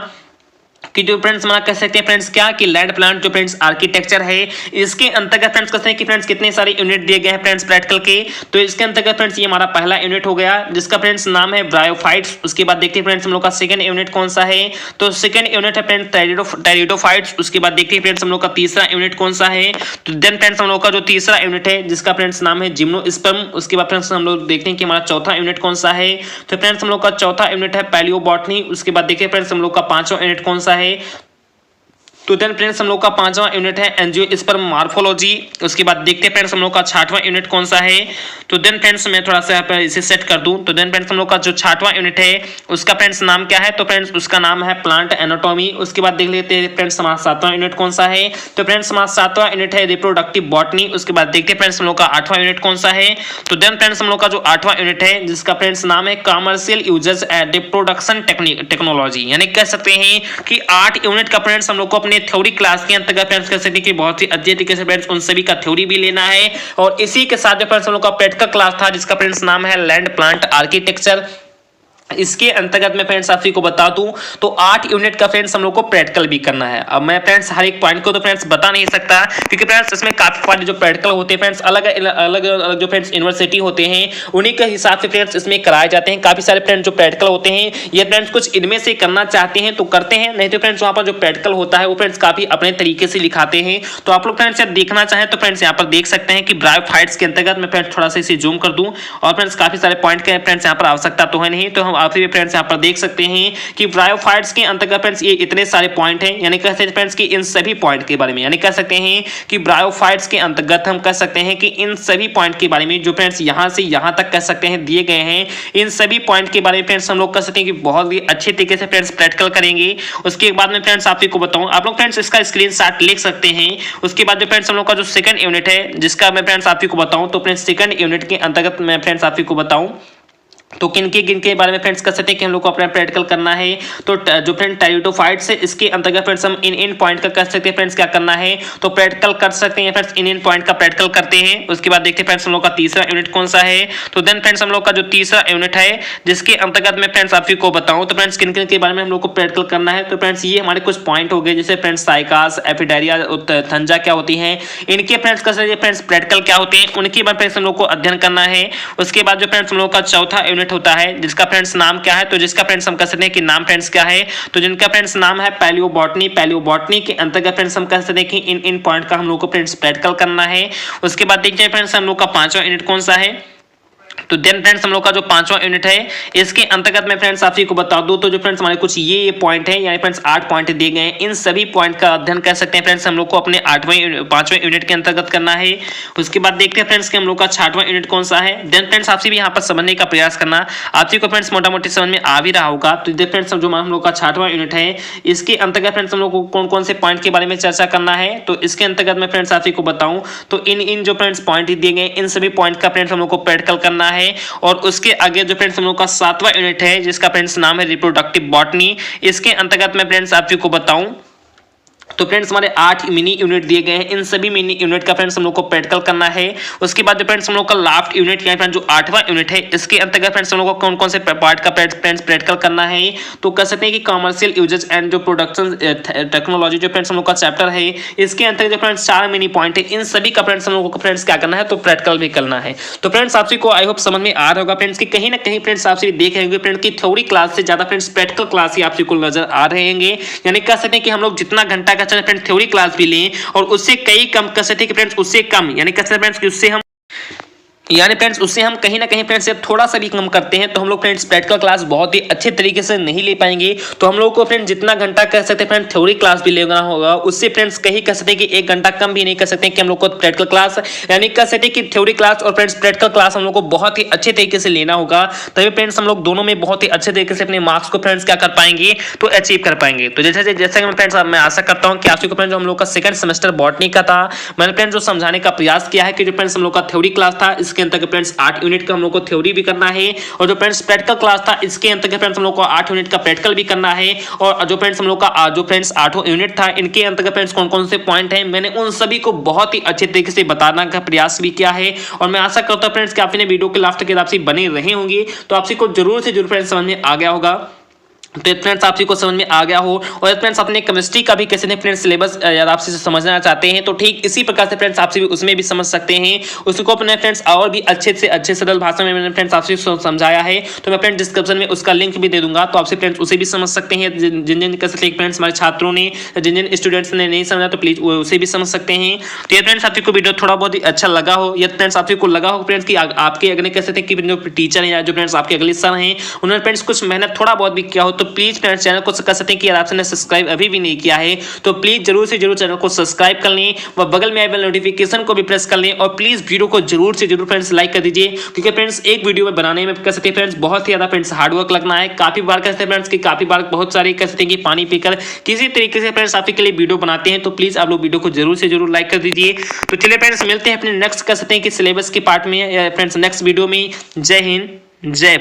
S1: कि जो फ्रेंड्स हमारा कह सकते हैं फ्रेंड्स क्या कि लैंड प्लांट जो फ्रेंड्स आर्किटेक्चर है इसके अंतर्गत फ्रेंड्स कहते हैं कि फ्रेंड्स कितने सारे यूनिट दिए गए हैं फ्रेंड्स प्रैक्टिकल के। तो इसके अंतर्गत फ्रेंड्स ये हमारा पहला यूनिट हो गया जिसका फ्रेंड्स नाम है ब्रायोफाइट्स। उसके बाद देखते हैं फ्रेंड्स हम लोग का सेकंड यूनिट कौन सा है। तो सेकंड यूनिट है फ्रेंड्स टेरिडोफाइट्स। उसके बाद देखते हैं फ्रेंड्स हम लोग का तीसरा यूनिट कौन सा है। तो देन फ्रेंड्स हम लोग का जो तीसरा यूनिट है जिसका फ्रेंड्स नाम है जिम्नोस्पर्म। उसके बाद फ्रेंड्स हम लोग देखते हैं कि हमारा चौथा यूनिट कौन सा है। तो फ्रेंड्स हम लोग का चौथा यूनिट है पैलियोबॉटनी। उसके बाद देखिए फ्रेंड्स हम लोग का पांचवा यूनिट कौन सा है। तो देन फ्रेंड्स हम लोग का पांचवा यूनिट है एंजियोस्पर्म मॉर्फोलॉजी। उसके बाद देखते हैं फ्रेंड्स हम लोग का छठवां यूनिट कौन सा है। तो देन फ्रेंड्स मैं थोड़ा सा इसे सेट कर दूं। तो देन फ्रेंड्स हम लोग का जो छठवां यूनिट है उसका फ्रेंड्स नाम क्या है। तो फ्रेंड्स उसका नाम है प्लांट एनाटॉमी। उसके बाद देख लेते हैं फ्रेंड्स हमारा सातवां यूनिट कौन सा है। तो फ्रेंड्स हमारा सातवां यूनिट है रिप्रोडक्टिव बॉटनी। उसके बाद देखते हैं फ्रेंड्स हम लोग का आठवां यूनिट कौन सा है। तो देन फ्रेंड्स हम लोग का जो आठवां यूनिट है जिसका फ्रेंड्स नाम है commercial uses and reproduction technology. यानी कह सकते हैं कि 8 यूनिट का फ्रेंड्स हम लोग को अपने थ्योरी क्लास के अंतर्गत फ्रेंड्स कह सकते हैं कि बहुत ही अच्छे तरीके से फ्रेंड्स उन सभी का थ्योरी भी लेना है और इसी के साथ फ्रेंड्स हम लोग का प्रैक्टिकल क्लास था जिसका फ्रेंड्स नाम है लैंड प्लांट आर्किटेक्चर। इसके अंतर्गत मैं फ्रेंड्स आप सभी को बता दूं तो 8 यूनिट का फ्रेंड्स हम लोग को प्रैक्टिकल भी करना है। अब मैं फ्रेंड्स हर एक पॉइंट को तो फ्रेंड्स बता नहीं सकता क्योंकि फ्रेंड्स इसमें काफी सारे जो प्रैक्टिकल होते हैं फ्रेंड्स अलग अलग जो फ्रेंड्स यूनिवर्सिटी होते हैं उन्हीं के हिसाब से फ्रेंड्स इसमें कराए जाते हैं। काफी सारे फ्रेंड्स जो प्रैक्टिकल होते हैं ये फ्रेंड्स कुछ इनमें से करना चाहते हैं तो करते हैं, नहीं तो फ्रेंड्स वहां पर जो प्रैक्टिकल होता है वो फ्रेंड्स काफी अपने तरीके से लिखाते हैं। तो आप लोग फ्रेंड्स देखना चाहें तो फ्रेंड्स यहाँ पर देख सकते हैं कि ब्रायोफाइट्स के अंतर्गत मैं फ्रेंड्स थोड़ा सा इसे जूम कर दूं और फ्रेंड्स काफी सारे पॉइंट के फ्रेंड्स यहाँ पर आवश्यकता तो है नहीं। तो हम आपसे भी फ्रेंड्स यहाँ पर देख सकते हैं कि ब्रायोफाइट्स के अंतर्गत फ्रेंड्स ये इतने सारे पॉइंट हैं। यानी कह सकते हैं फ्रेंड्स कि इन सभी पॉइंट के बारे में यानी कह सकते हैं कि ब्रायोफाइट्स के अंतर्गत हम कह सकते हैं कि इन सभी पॉइंट के बारे में जो फ्रेंड्स यहां से यहां तक कह सकते हैं दिए गए हैं इन सभी पॉइंट के बारे में फ्रेंड्स हम लोग कह सकते हैं कि बहुत ही अच्छे तरीके से फ्रेंड्स प्रैक्टिकल करेंगे। उसके बाद में फ्रेंड्स आपको बताऊं आप लोग फ्रेंड्स इसका स्क्रीनशॉट लिख सकते हैं। उसके बाद जो फ्रेंड्स हम लोग का जो सेकंड यूनिट है जिसका मैं फ्रेंड्स आपको बताऊं तो फ्रेंड्स सेकंड यूनिट के अंतर्गत मैं फ्रेंड्स आपको बताऊं तो किन के बारे में फ्रेंड्स कर सकते हैं कि हम लोग को अपना प्रैक्टिकल करना है। तो जो फ्रेंड टेरिडोफाइट्स है इसके अंतर्गत फ्रेंड्स हम इन पॉइंट का कर सकते हैं फ्रेंड्स क्या करना है तो प्रैक्टिकल कर सकते हैं फ्रेंड्स इन पॉइंट का प्रैक्टिकल करते हैं। उसके बाद देखते हैं फ्रेंड्स हम लोग का तीसरा यूनिट कौन सा है। तो देन फ्रेंड्स हम लोग का जो तीसरा यूनिट है जिसके अंतर्गत मैं फ्रेंड्स आपको बताऊं तो फ्रेंड्स किन के बारे में हम लोग को प्रैक्टिकल करना है। तो फ्रेंड्स ये हमारे कुछ पॉइंट हो गए जैसे फ्रेंड्स साइकास एफिडेरिया थंजा क्या होती है इनके फ्रेंड्स कर सकते हैं फ्रेंड्स प्रैक्टिकल क्या होते हैं उनके बारे में फ्रेंड्स हम लोग को अध्ययन करना है। उसके बाद जो फ्रेंड्स हम लोग का चौथा यूनिट होता है जिसका फ्रेंड्स नाम क्या है। तो जिसका फ्रेंड्स हम कह सकते हैं कि नाम फ्रेंड्स क्या है तो जिनका फ्रेंड्स नाम है पैलियोबॉटनी। पैलियोबॉटनी के अंतर्गत फ्रेंड्स हम कह सकते हैं कि इन पॉइंट का हम लोग को फ्रेंड्स प्रैक्टिकल करना है। उसके बाद देखते हैं फ्रेंड्स हम लोग का पांचवा यूनिट कौन सा है। तो देन फ्रेंड्स हम लोग का जो पांचवा यूनिट है इसके अंतर्गत मैं फ्रेंड्स आपको बता दूं तो जो फ्रेंड्स हमारे कुछ ये पॉइंट है यानी फ्रेंड्स 8 पॉइंट दिए गए हैं इन सभी पॉइंट का अध्ययन कर सकते हैं फ्रेंड्स हम लोग को अपने पांचवें यूनिट के अंतर्गत करना है। उसके बाद देखते हैं फ्रेंड्स कि हम लोग का छठवां यूनिट कौन सा है। देन फ्रेंड्स आपसे भी यहाँ पर समझने का प्रयास करना आपसी को फ्रेंड्स मोटा मोटी समझ में आ भी रहा होगा। तो फ्रेंड्स जो हम लोग का छठवां यूनिट है इसके अंतर्गत फ्रेंड्स हम लोग को कौन कौन से पॉइंट के बारे में चर्चा करना है। तो इसके अंतर्गत मैं फ्रेंड्स आपको बताऊं तो इन जो फ्रेंड्स पॉइंट दिए गए इन सभी पॉइंट का फ्रेंड्स हम लोग को प्रैक्टिकल करना है। और उसके आगे जो फ्रेंड्स हम लोग का सातवां यूनिट है जिसका फ्रेंड्स नाम है रिप्रोडक्टिव बॉटनी इसके अंतर्गत मैं फ्रेंड्स आपको बताऊं तो फ्रेंड्स हमारे 8 मिनी यूनिट दिए गए हैं इन सभी मिनी यूनिट का फ्रेंड्स हम लोग को प्रैक्टिकल करना है। उसके बाद जो फ्रेंड्स हम लोग का लास्ट यूनिट है फ्रेंड्स जो 8वां यूनिट है इसके अंतर्गत फ्रेंड्स हम लोग को कौन कौन से पार्ट का फ्रेंड्स प्रैक्टिकल करना है। तो कह सकते हैं कि कमर्शियल यूजेस एंड जो प्रोडक्शन टेक्नोलॉजी जो फ्रेंड्स हम लोग का चैप्टर है इसके अंतर्गत जो फ्रेंड्स 4 मिनी पॉइंट है इन सभी का फ्रेंड्स हम लोग को फ्रेंड्स क्या करना है तो प्रैक्टिकल भी करना है। तो फ्रेंड्स आपसे को आई होप समझ में आ रहा होगा फ्रेंड्स कि कहीं ना कहीं फ्रेंड्स आपसे देख रहे होंगे फ्रेंड्स की थ्योरी क्लास से ज्यादा फ्रेंड्स प्रैक्टिकल क्लास ही आपसे को नजर आ रहे होंगे। यानी कह सकते हैं कि हम लोग जितना घंटा का चले फ्रेंड्स थ्योरी क्लास भी लें और उससे कई कम कर सकते हैं कि फ्रेंड्स उससे कम यानी कह सकते हैं फ्रेंड्स कि उससे हम यानी फ्रेंड्स उससे हम कहीं ना कहीं फ्रेंड्स से थोड़ा सा भी कम करते हैं तो हम लोग फ्रेंड्स प्रैक्टिकल क्लास बहुत ही अच्छे तरीके से नहीं ले पाएंगे। तो हम लोग को फ्रेंड्स जितना घंटा कह सकते हैं फ्रेंड्स थ्योरी क्लास भी लेना होगा उससे फ्रेंड्स कहीं कह सकते हैं कि 1 घंटा कम भी नहीं कर सकते कि हम लोग को प्रैक्टिकल क्लास यानी कह सकते हैं कि थ्योरी क्लास और फ्रेंड्स प्रैक्टिकल क्लास हम लोग को बहुत ही अच्छे तरीके से लेना होगा। तभी फ्रेंड्स हम लोग दोनों में बहुत ही अच्छे तरीके से अपने मार्क्स को फ्रेंड्स क्या कर पाएंगे तो अचीव कर पाएंगे। तो जैसे फ्रेंड्स मैं आशा करता हूँ कि आपको फ्रेंड्स हम लोग का सेकंड सेमेस्टर बॉटनी का था मैंने फ्रेंड्स जो समझाने का प्रयास किया है कि जो फ्रेंड्स हम लोग का थ्योरी क्लास था इसके जिसके अंतर्गत फ्रेंड्स 8 यूनिट का हम लोग को थ्योरी भी करना है, और जो फ्रेंड्स प्रैक्टिकल क्लास था इसके अंतर्गत फ्रेंड्स हम लोग को 8 यूनिट का प्रैक्टिकल भी करना है। और जो फ्रेंड्स हम लोग का जो फ्रेंड्स 8 यूनिट था इनके अंतर्गत फ्रेंड्स कौन कौन से पॉइंट हैं, मैंने उन सभी को बहुत ही अच्छे तरीके से बताने का प्रयास भी किया है। और मैं आशा करता हूं फ्रेंड्स कि आपने वीडियो के लास्ट तक आपसे बने रहे होंगे, तो आपसे को जरूर से जरूर फ्रेंड्स समझ में आ गया होगा। तो फ्रेंड्स आपसी को समझ में आ गया हो, और फ्रेंड्स अपने केमिस्ट्री का भी कैसे ने फ्रेंड्स सिलेबस यार आपसे समझना चाहते हैं तो ठीक इसी प्रकार से फ्रेंड्स आपसे भी उसमें भी समझ सकते हैं। उसको अपने फ्रेंड्स और भी अच्छे से अच्छे सरल भाषा में मैंने फ्रेंड्स आपसे समझाया है, तो मैं फ्रेंड्स डिस्क्रिप्शन में उसका लिंक भी दे दूंगा, तो आपसे फ्रेंड्स उसे भी समझ सकते हैं। जिन कैसे फ्रेंड्स हमारे छात्रों ने जिन स्टूडेंट्स ने नहीं समझा तो प्लीज उसे भी समझ सकते हैं। तो ये फ्रेंड्स आपको वीडियो थोड़ा बहुत ही अच्छा लगा हो, या फ्रेंड्स आपको लगा हो फ्रेंड्स कि आपके अगले कैसे थे कि जो टीचर हैं या जो फ्रेंड्स आपके अगले सर हैं उन्होंने फ्रेंड्स कुछ मेहनत थोड़ा बहुत भी किया हो, तो प्लीज फ्रेंड्स चैनल को कर सकते हैं कि अगर आपने सब्सक्राइब अभी भी नहीं किया है तो प्लीज जरूर से जरूर चैनल को सब्सक्राइब कर लें, व बगल में आए बेल नोटिफिकेशन को भी प्रेस कर लें, और प्लीज वीडियो को जरूर से जरूर फ्रेंड्स लाइक कर दीजिए, क्योंकि फ्रेंड्स एक वीडियो में बनाने में कर सकते हैं फ्रेंड्स बहुत ही ज्यादा फ्रेंड्स हार्डवर्क लगना है। काफी बार कहते हैं फ्रेंड्स कि काफी बार बहुत सारे कह सकते हैं कि पानी पीकर किसी तरीके से फ्रेंड्स आपके लिए वीडियो बनाते हैं, तो प्लीज आप लोग वीडियो को जरूर से जरूर लाइक कर दीजिए। तो चलिए फ्रेंड्स मिलते हैं अपने नेक्स्ट कह सकते हैं कि सिलेबस के पार्ट में फ्रेंड्स नेक्स्ट वीडियो में। जय हिंद, जय भारत।